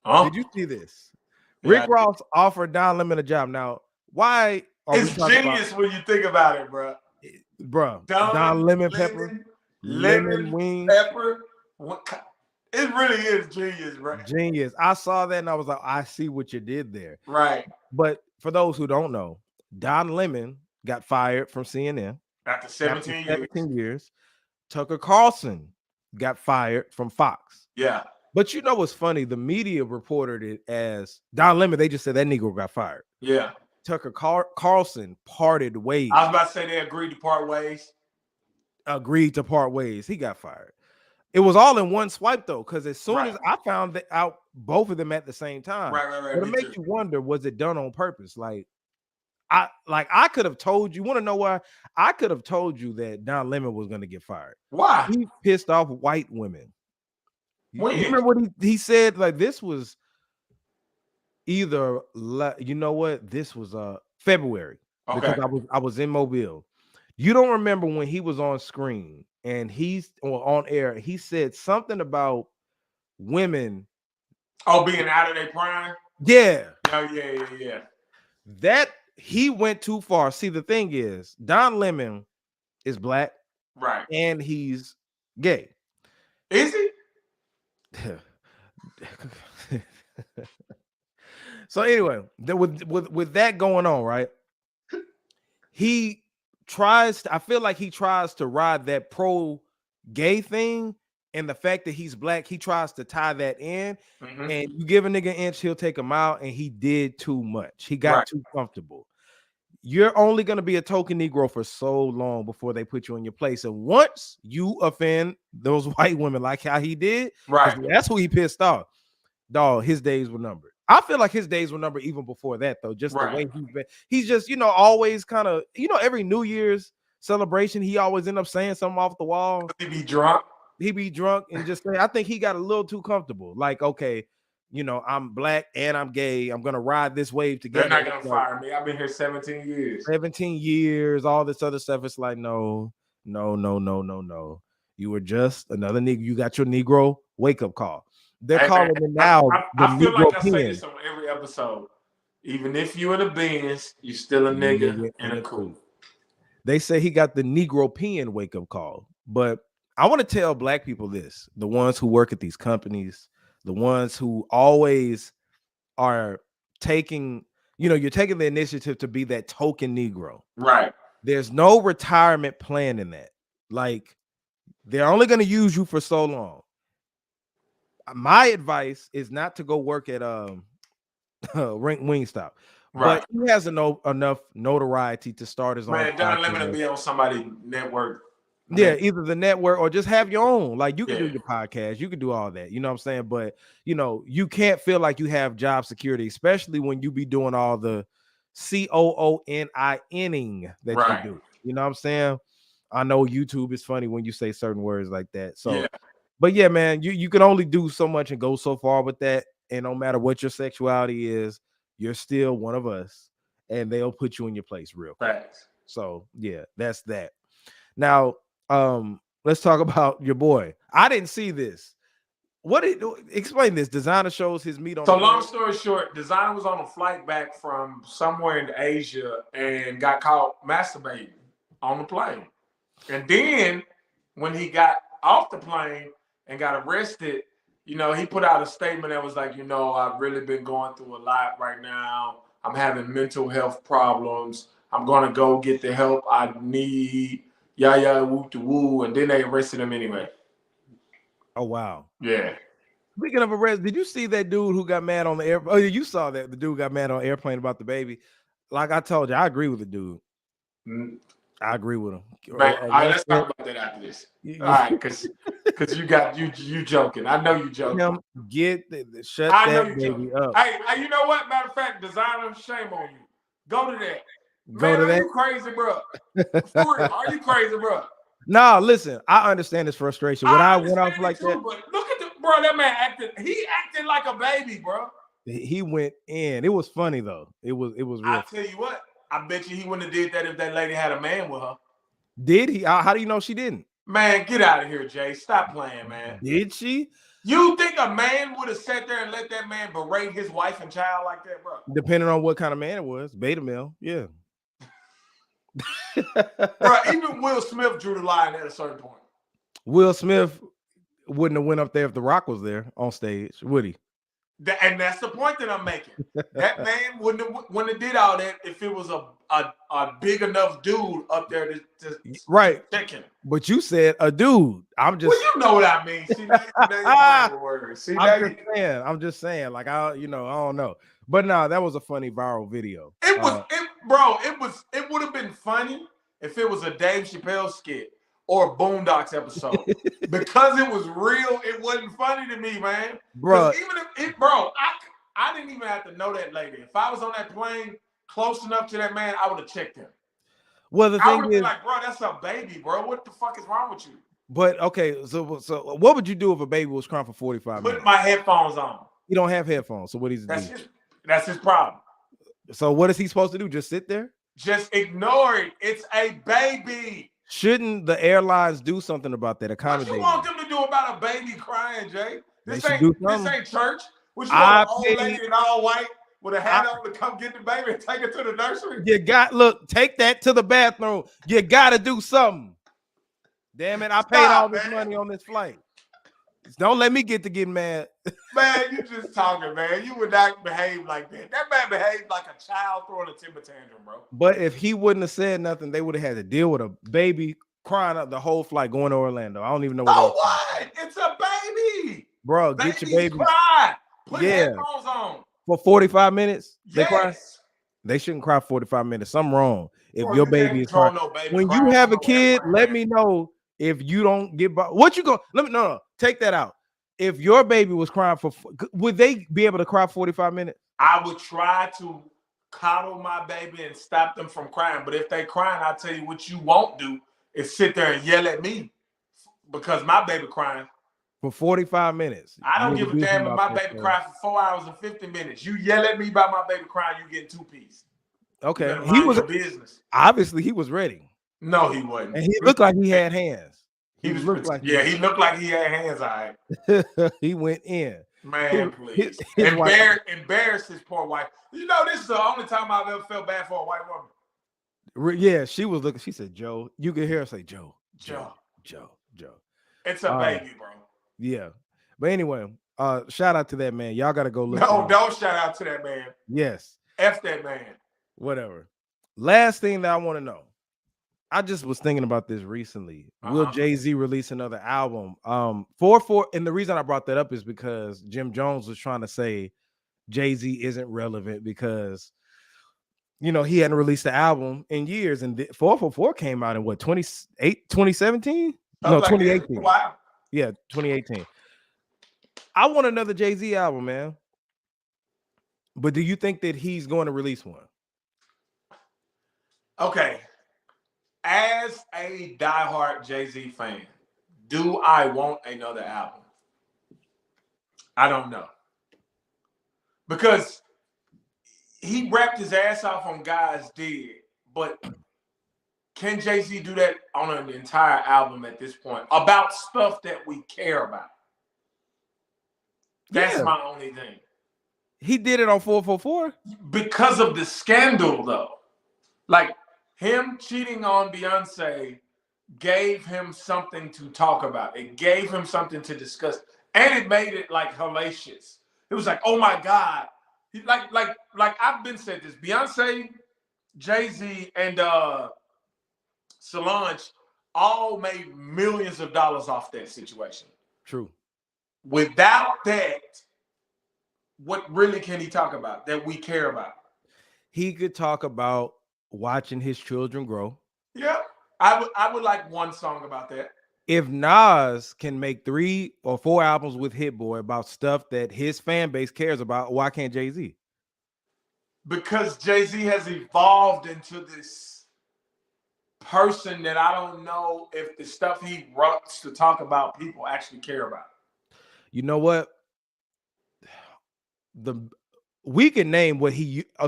S1: did you see this? Rick Ross offered Don Lemon a job. Now, why?
S2: It's genius when you think about it, bro.
S1: Don Lemon Pepper, lemon wings,
S2: pepper. It really is genius, bro.
S1: Genius. I saw that and I was like, I see what you did there.
S2: Right.
S1: But for those who don't know, Don Lemon got fired from CNN.
S2: After 17
S1: years. Tucker Carlson got fired from Fox.
S2: Yeah.
S1: But you know what's funny? The media reported it as Don Lemon. They just said that Negro got fired.
S2: Yeah.
S1: Tucker Carlson parted ways.
S2: I was about to say they agreed to part ways.
S1: He got fired. It was all in one swipe though, because as soon as I found out both of them at the same time.
S2: Right.
S1: But it makes you wonder, was it done on purpose? I could have told you. Want to know why? I could have told you that Don Lemon was going to get fired.
S2: Why?
S1: He pissed off white women.
S2: When?
S1: You remember what he said? Like this was either this was February.
S2: Okay.
S1: Because I was in Mobile. You don't remember when he was on screen and he's on air. He said something about women.
S2: Oh, being out of their prime.
S1: Yeah.
S2: Oh yeah.
S1: That he went too far. See, the thing is, Don Lemon is black,
S2: right,
S1: and he's gay.
S2: Is he?
S1: So anyway, with that going on, right? He tries to, I feel like he tries to ride that pro gay thing, and the fact that he's black, he tries to tie that in. And you give a nigga an inch, he'll take him out, and he did too much. He got too comfortable. You're only going to be a token Negro for so long before they put you in your place. And once you offend those white women like how he did, that's who he pissed off. Dog, his days were numbered. I feel like his days were numbered even before that, though. Just the way he's just, always kind of, every New Year's celebration, he always end up saying something off the wall.
S2: He be drunk.
S1: He be drunk and just say, I think he got a little too comfortable. Like, okay, I'm black and I'm gay. I'm gonna ride this wave together.
S2: They're not gonna fire me. I've been here 17 years.
S1: 17 years, all this other stuff. It's like, no. You were just another nigga. You got your Negro wake-up call. They're calling it now.
S2: I feel like I say this on every episode. Even if you in a Benz, you still a nigga in a coupe.
S1: They say he got the Negro pen wake-up call. But I want to tell black people this: the ones who work at these companies, the ones who always are taking, you're taking the initiative to be that token Negro.
S2: Right.
S1: There's no retirement plan in that. Like, they're only going to use you for so long. My advice is not to go work at Wingstop. Right. But he has enough notoriety to start his own.
S2: Man, Don Lemon to be on somebody's network.
S1: Yeah, either the network or just have your own. Like, you can do your podcast, you can do all that. You know what I'm saying? But you can't feel like you have job security, especially when you be doing all the COONINing that you do. You know what I'm saying? I know YouTube is funny when you say certain words like that. So, but yeah, man, you can only do so much and go so far with that. And no matter what your sexuality is, you're still one of us, and they'll put you in your place real quick. So yeah, that's that. Now, let's talk about your boy. I didn't see this. Explain this? Designer shows his meat on.
S2: So long story short, Designer was on a flight back from somewhere in Asia and got caught masturbating on the plane. And then when he got off the plane and got arrested, he put out a statement that was like, I've really been going through a lot right now. I'm having mental health problems. I'm going to go get the help I need. Yeah, woo. And then they arrested him anyway.
S1: Oh, wow.
S2: Yeah.
S1: Speaking of arrest, did you see that dude who got mad on the airplane? Oh, you saw that. The dude got mad on the airplane about the baby. Like I told you, I agree with the dude. I agree with him.
S2: Man, all right, let's talk about that after this. All right, because you joking. I know you joking.
S1: Shut that baby up.
S2: Hey, you know what? Matter of fact, Designer, shame on you. Go to that. Are you crazy, bro? Are you crazy, bro?
S1: Nah, listen, I understand his frustration. When I went off like that,
S2: but look at that man acted. He acted like a baby, bro.
S1: He went in. It was funny though. It was real.
S2: I tell you what. I bet you he wouldn't have did that if that lady had a man with her.
S1: Did he? How do you know she didn't?
S2: Man, get out of here, Jay. Stop playing, man.
S1: Did she?
S2: You think a man would have sat there and let that man berate his wife and child like that, bro?
S1: Depending on what kind of man it was. Beta male, yeah.
S2: Bro, even Will Smith drew the line at a certain point.
S1: Will Smith wouldn't have went up there if The Rock was there on stage, would he?
S2: And that's the point that I'm making. That man wouldn't have did all that if it was a big enough dude up there to check him.
S1: But you said a dude. I'm just.
S2: Well, you know what I mean. See,
S1: I'm just saying. Like I don't know. But no, that was a funny viral video.
S2: It would have been funny if it was a Dave Chappelle skit or a Boondocks episode. Because it was real, it wasn't funny to me, man.
S1: Bro,
S2: I didn't even have to know that lady. If I was on that plane close enough to that man, I would have checked him.
S1: Well, the thing is,
S2: like, bro, that's a baby, bro. What the fuck is wrong with you?
S1: But okay, so what would you do if a baby was crying for 45 minutes?
S2: Put my headphones on.
S1: You don't have headphones, so what is
S2: that's his problem.
S1: So what is he supposed to do? Just sit there?
S2: Just ignore it. It's a baby.
S1: Shouldn't the airlines do something about that?
S2: What
S1: Accommodate.
S2: you want them to do about a baby crying, Jay? This
S1: They should do
S2: ain't
S1: something.
S2: church. What you want, an old lady in all white with a hat on to come get the baby and take it to the nursery?
S1: You got take that to the bathroom. You got to do something. Damn it! I paid all this money on this flight. Don't let me get mad.
S2: Man, you just talking, man. You would not behave like that. That man behaved like a child throwing a temper tantrum, bro.
S1: But if he wouldn't have said nothing, they would have had to deal with a baby crying up the whole flight going to Orlando. I don't even know what.
S2: Oh, what? It's a baby,
S1: bro. Get your baby.
S2: Cry. Put headphones on
S1: for 45 minutes.
S2: Yes.
S1: They cry. They shouldn't cry 45 minutes. Something wrong. If your baby is crying, when you have a kid, let me know. If you don't get by, what you go? Let me no. Take that out. If your baby was crying would they be able to cry 45 minutes?
S2: I would try to coddle my baby and stop them from crying. But if they crying, I'll tell you what you won't do is sit there and yell at me because my baby crying
S1: for 45 minutes.
S2: I don't give a damn if my baby cries for 4 hours and 50 minutes. You yell at me about my baby crying, you get 2 pieces.
S1: Okay, he was business. Obviously, he was ready.
S2: No, he wasn't.
S1: And he looked like he had hands.
S2: He looked like he looked like he had hands. All
S1: right. He went in.
S2: Man, please. Embarrass his poor wife. You know, this is the only time I've ever felt bad for a white woman.
S1: Yeah, she was looking. She said, "Joe." You could hear her say, "Joe."
S2: It's a baby, bro.
S1: Yeah, but anyway, shout out to that man. Y'all gotta go look.
S2: No, don't shout out to that man.
S1: Yes.
S2: F that man.
S1: Whatever. Last thing that I want to know. I just was thinking about this recently. Will Jay-Z release another album? 4-4, and the reason I brought that up is because Jim Jones was trying to say Jay-Z isn't relevant because he hadn't released the album in years, and 444 came out in what 2017? No, 2018.
S2: Wow.
S1: Yeah, 2018. I want another Jay-Z album, man. But do you think that he's going to release one?
S2: Okay. As a diehard Jay-Z fan, do I want another album? I don't know. Because he rapped his ass off on God's Dead, but can Jay-Z do that on an entire album at this point about stuff that we care about? That's my only thing.
S1: He did it on 444?
S2: Because of the scandal, though. Like, him cheating on Beyonce gave him something to talk about. It gave him something to discuss. And it made it, like, hellacious. It was like, oh, my God. Like I've been said this. Beyonce, Jay-Z, and Solange all made millions of dollars off that situation.
S1: True.
S2: Without that, what really can he talk about that we care about?
S1: He could talk about watching his children grow.
S2: Yeah, I would like one song about that.
S1: If Nas can make 3 or 4 albums with Hit Boy about stuff that his fan base cares about, why can't Jay-Z?
S2: Because Jay-Z has evolved into this person that I don't know if the stuff he wants to talk about people actually care about.
S1: You know what? We can name what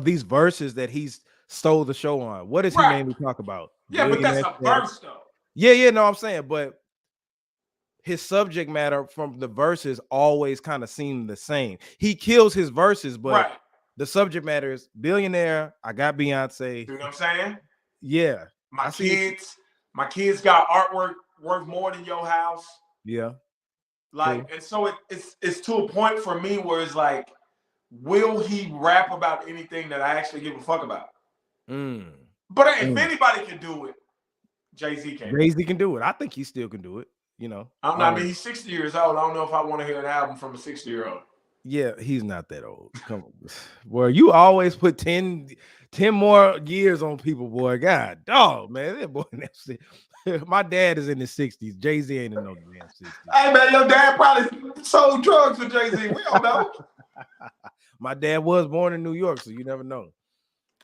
S1: these verses that he's stole the show on. What is he mainly talk about?
S2: Yeah, but that's a verse though.
S1: Yeah, no, I'm saying, but his subject matter from the verses always kind of seem the same. He kills his verses, but the subject matter is billionaire. I got Beyonce.
S2: You know what I'm saying?
S1: Yeah.
S2: My kids got artwork worth more than your house.
S1: Yeah.
S2: Like, and so it's to a point for me where it's like, will he rap about anything that I actually give a fuck about? But if anybody can do it, Jay-Z can.
S1: Jay-Z can do it. I think he still can do it.
S2: I mean, he's 60 years old. I don't know if I want to hear an album from a 60-year-old.
S1: Yeah, he's not that old. Come on. Well, you always put 10 more years on people, boy. God, dog, man. That boy, my dad is in his 60s. Jay-Z ain't in no damn 60s.
S2: Hey, man, your dad probably sold drugs for Jay-Z. We don't know.
S1: My dad was born in New York, so you never know.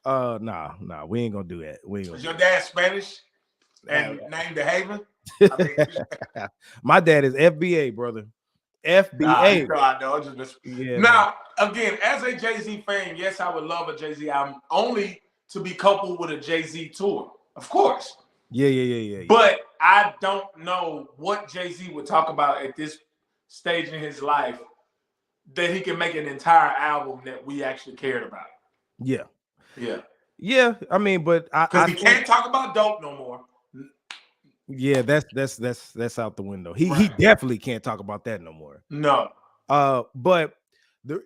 S1: Nah, we ain't gonna do that.
S2: Was your dad Spanish and named the Haven?
S1: My dad is FBA, brother. FBA.
S2: I know. Yeah, now, again, as a Jay-Z fan, yes, I would love a Jay-Z album only to be coupled with a Jay-Z tour. Of course.
S1: Yeah.
S2: But I don't know what Jay-Z would talk about at this stage in his life that he can make an entire album that we actually cared about.
S1: Yeah.
S2: Yeah.
S1: I mean, but
S2: because he can't talk about dope no more.
S1: Yeah, that's out the window. He definitely can't talk about that no more.
S2: No.
S1: But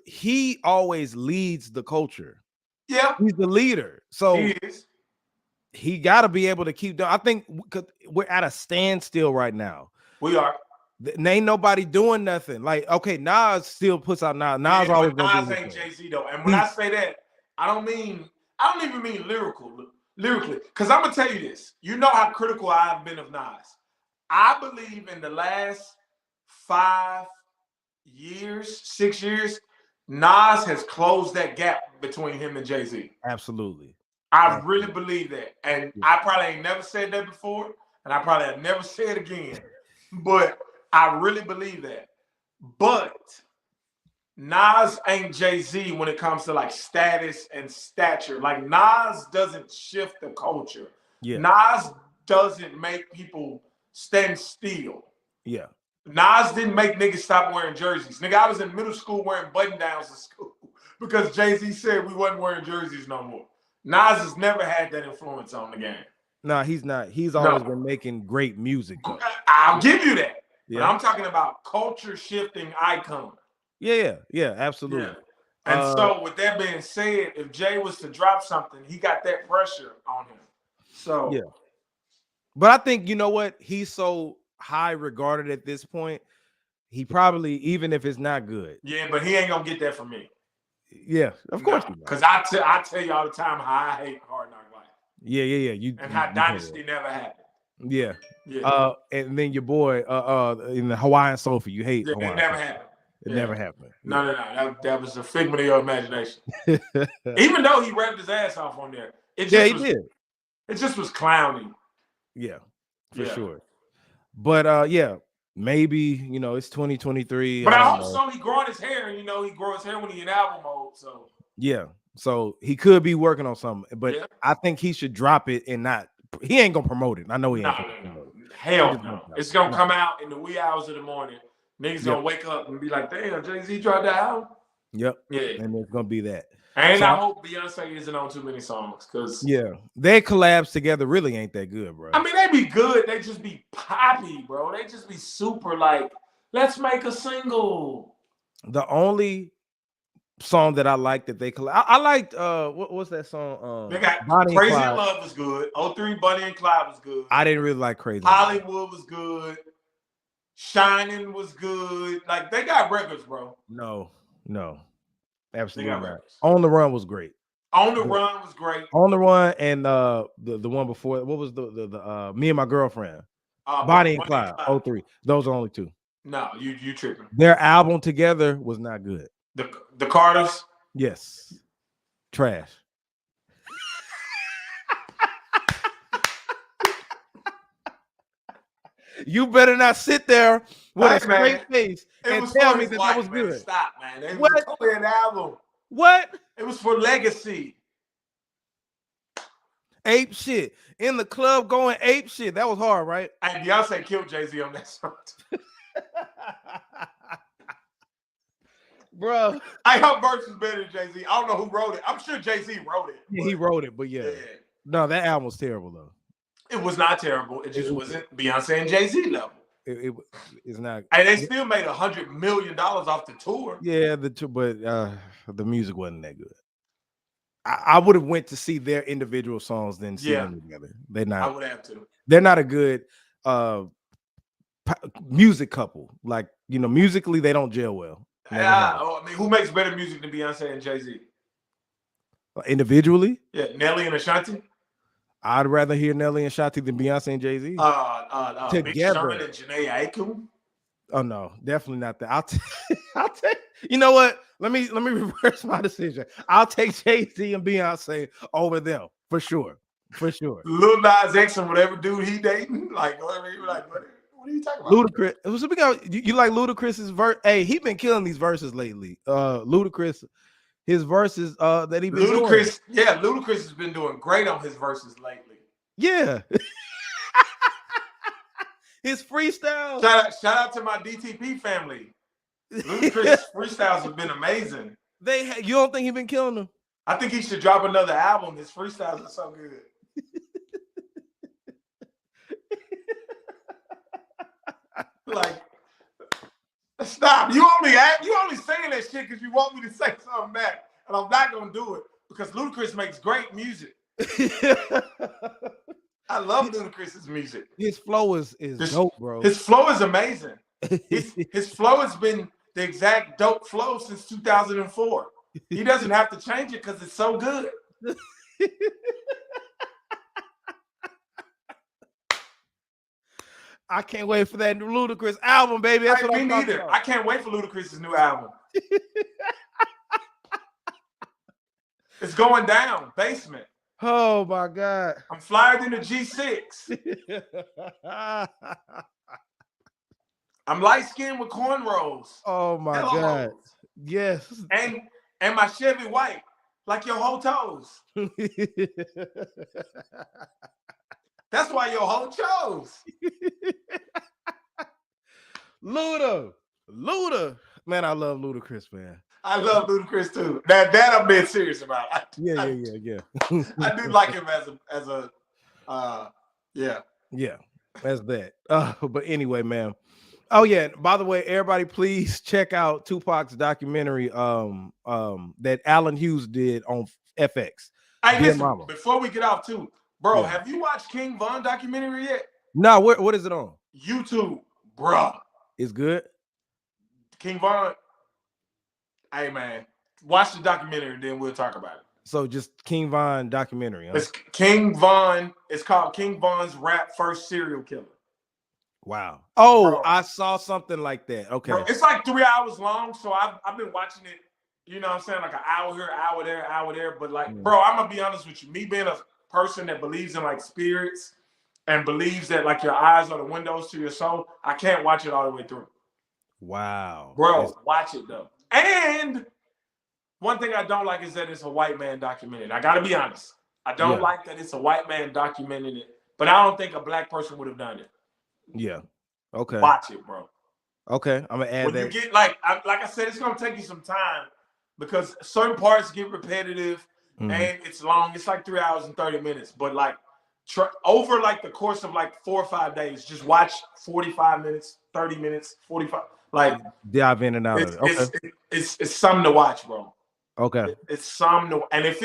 S1: he always leads the culture.
S2: Yeah,
S1: he's the leader, so
S2: he is.
S1: He got to be able to keep doing. I think we're at a standstill right now.
S2: We are.
S1: Ain't nobody doing nothing. Like, okay, Nas still puts out Nas. Nas always
S2: Nas ain't Jay-Z though. And when I say that, I don't even mean lyrically. Because I'm gonna tell you this. You know how critical I've been of Nas. I believe in the last 5 years, 6 years, Nas has closed that gap between him and Jay-Z.
S1: Absolutely.
S2: I really believe that. And I probably ain't never said that before, and I probably have never said it again. But I really believe that. But Nas ain't Jay-Z when it comes to like status and stature. Like Nas doesn't shift the culture.
S1: Yeah.
S2: Nas doesn't make people stand still.
S1: Yeah.
S2: Nas didn't make niggas stop wearing jerseys. Nigga, I was in middle school wearing button-downs in school because Jay-Z said we wasn't wearing jerseys no more. Nas has never had that influence on the game.
S1: No, he's not. He's always been making great music, though.
S2: I'll give you that.
S1: Yeah.
S2: But I'm talking about culture-shifting icon.
S1: Yeah, absolutely.
S2: Yeah. And so with that being said, if Jay was to drop something, he got that pressure on him. So
S1: yeah. But I think, you know what? He's so high regarded at this point. He probably, even if it's not good.
S2: Yeah, but he ain't gonna get that from me.
S1: Yeah, of course.
S2: Because I tell you all the time how I hate Hard Knock Life.
S1: Yeah.
S2: How Dynasty never happened.
S1: Yeah. And then your boy in the Hawaiian Sofa, you hate Hawaiian.
S2: It never happened.
S1: It never happened.
S2: No. That was a figment of your imagination. Even though he rapped his ass off on there.
S1: He did.
S2: It just was clowny.
S1: Yeah, for sure. But maybe, it's 2023.
S2: But I hope so. He growing his hair, and he grows his hair when he in album mode. So
S1: so he could be working on something, but I think he should drop it and not. He ain't gonna promote it. I know he ain't.
S2: No. Hell no. It's gonna come out in the wee hours of the morning. Niggas gonna wake up and be like, "Damn, Jay-Z dropped that album."
S1: Yep.
S2: Yeah.
S1: And it's gonna be that.
S2: And I hope Beyonce isn't on too many songs, because
S1: their collabs together really ain't that good, bro.
S2: I mean, they be good. They just be poppy, bro. They just be super like, let's make a single.
S1: The only song that I like that they collab, I liked what's that song?
S2: They got
S1: Bonnie
S2: Crazy in Love was good. 03 Bunny and Clyde was good.
S1: I didn't really like Crazy.
S2: Hollywood was good. Shining was good. Like, they got records, bro.
S1: No. Absolutely not. On the Run was great.
S2: On the Run was great.
S1: On the Run and the one before, what was the Me and My Girlfriend? Bonnie and Clyde, 03. Those are only two.
S2: No, you tripping.
S1: Their album together was not good.
S2: The Carters?
S1: Yes. Trash. You better not sit there with a straight face and tell me that was good.
S2: Stop, man. It was an album.
S1: What?
S2: It was for legacy.
S1: Ape shit. In the club going ape shit. That was hard, right?
S2: And Beyonce killed Jay-Z on that song.
S1: Bro.
S2: Her verse is better than Jay-Z. I don't know who wrote it. I'm sure Jay-Z wrote it.
S1: Yeah, he wrote it, but no, that album was terrible though.
S2: It was not terrible. It just wasn't Beyonce and Jay-Z level.
S1: It's not.
S2: And they still made $100 million off the tour.
S1: Yeah, but the music wasn't that good. I would have went to see their individual songs than see them together. They're not.
S2: I would have to.
S1: They're not a good music couple. Like, musically they don't gel well.
S2: I mean, who makes better music than Beyonce and Jay-Z?
S1: Individually?
S2: Yeah, Nelly and Ashanti.
S1: I'd rather hear Nelly and Ashanti than Beyonce and Jay-Z.
S2: Together. Big Sean and Janae Aiko.
S1: Oh no, definitely not that. I'll take. You know what? Let me reverse my decision. I'll take Jay-Z and Beyonce over them for sure.
S2: Lil Nas X and whatever dude he dating, like whatever. You like, what are you talking about?
S1: Ludacris. You like Ludacris's verse? Hey, he been killing these verses lately. Ludacris. His verses that he been doing.
S2: Ludacris has been doing great on his verses lately.
S1: Yeah. His freestyle.
S2: Shout out to my DTP family. Ludacris freestyles have been amazing.
S1: You don't think he been killing them?
S2: I think he should drop another album. His freestyles are so good. Like, stop. You only saying that shit because you want me to say something back. And I'm not gonna do it because Ludacris makes great music. I love Ludacris's music.
S1: His flow is dope, bro.
S2: His flow is amazing. His flow has been the exact dope flow since 2004. He doesn't have to change it because it's so good.
S1: I can't wait for that new Ludacris album, baby. That's what
S2: me
S1: I'm
S2: neither.
S1: about.
S2: I can't wait for Ludacris's new album. It's going down. Basement.
S1: Oh my God.
S2: I'm flyer than a G6. I'm light skinned with cornrows.
S1: Oh my God. Yes.
S2: And my Chevy white, like your whole toes. That's why your whole chose.
S1: Luda. Man, I love Ludacris, man.
S2: I love Ludacris too. That I'm being serious about.
S1: Yeah.
S2: I do like him as a
S1: Yeah, that's that. But anyway, man. Oh yeah, by the way, everybody please check out Tupac's documentary that Alan Hughes did on FX.
S2: Hey, listen, before we get off too, bro, have you watched King Von documentary yet?
S1: No, what is it on?
S2: YouTube, bro.
S1: It's good. King
S2: Von. Hey man, watch the documentary, then we'll talk about it.
S1: So just King Von documentary. Huh?
S2: It's King Von. It's called King Von's Rap First Serial Killer.
S1: Wow. Oh, bro. I saw something like that. Okay.
S2: Bro, it's like 3 hours long, so I've been watching it. You know what I'm saying? Like an hour here, hour there. But like, bro, I'm gonna be honest with you. Me being a person that believes in like spirits and believes that like your eyes are the windows to your soul, I can't watch it all the way through.
S1: Wow.
S2: Bro, watch it though. And one thing I don't like is that it's a white man documenting it. I gotta be honest. I don't like that it's a white man documenting it, but I don't think a black person would have done it.
S1: Yeah. Okay.
S2: Watch it, bro.
S1: Okay. I'm gonna add
S2: when
S1: that.
S2: You get like I said, it's gonna take you some time because certain parts get repetitive and it's long. It's like 3 hours and 30 minutes, but like over like the course of like 4 or 5 days, just watch 45 minutes, 30 minutes, 45. Like
S1: dive in and out of it. Okay.
S2: It's something to watch, bro.
S1: Okay.
S2: It's something to, and if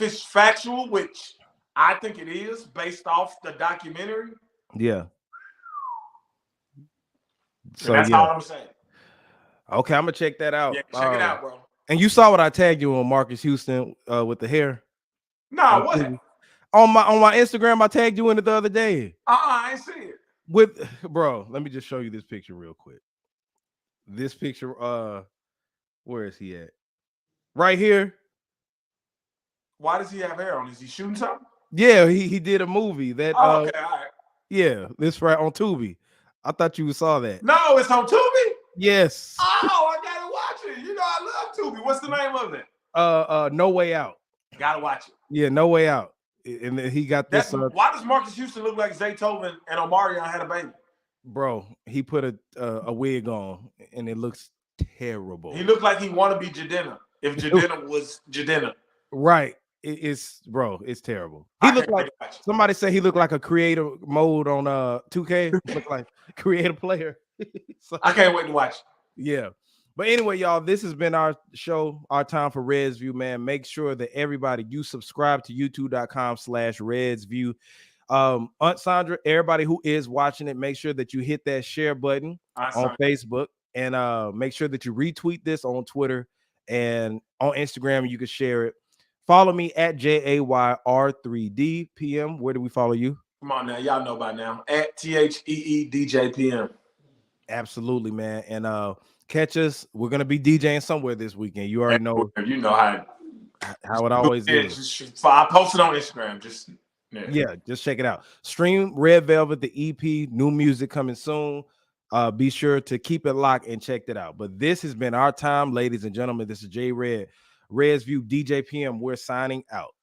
S2: it's factual, which I think it is based off the documentary.
S1: Yeah.
S2: So that's all I'm saying.
S1: Okay, I'm gonna check that out.
S2: Yeah, check it out, bro.
S1: And you saw what I tagged you on Marques Houston with the hair.
S2: No, what?
S1: On my Instagram, I tagged you in it the other day.
S2: I ain't see it.
S1: Bro, let me just show you this picture real quick. This picture, where is he at? Right here.
S2: Why does he have hair on? Is he shooting something?
S1: Yeah, he did a movie that.
S2: Oh, okay, all right.
S1: Yeah, this right on Tubi. I thought you saw that.
S2: No, it's on Tubi.
S1: Yes.
S2: Oh, I gotta watch it. You know I love Tubi. What's the name of it?
S1: No Way Out.
S2: Gotta watch it.
S1: Yeah, No Way Out. And then he got this.
S2: Why does Marques Houston look like Zaytoven and Omarion had a baby?
S1: Bro, he put a wig on and it looks terrible.
S2: He looked like he want to be Jadena if Jadena was Jadena.
S1: Right. It's terrible. He looked like somebody said he looked like a creative mode on 2K. Looked like creative player.
S2: So, I can't wait to watch.
S1: Yeah. But anyway, y'all, this has been our show, our time for Reds View, man. Make sure that everybody, you subscribe to youtube.com/RedsView. Aunt Sandra, everybody who is watching it, make sure that you hit that share button on Facebook and make sure that you retweet this on Twitter and on Instagram. You can share it. Follow me at JAYR3DPM. Where do we follow you?
S2: Come on now, y'all know by now. At THEEDJPM.
S1: Absolutely, man. And catch us. We're gonna be DJing somewhere this weekend. You already know.
S2: You know how it
S1: always is.
S2: I posted on Instagram. Just
S1: check it out. Stream Red Velvet, the EP, new music coming soon. Be sure to keep it locked and check it out. But this has been our time, ladies and gentlemen. This is J Red, Reds View, DJ PM. We're signing out.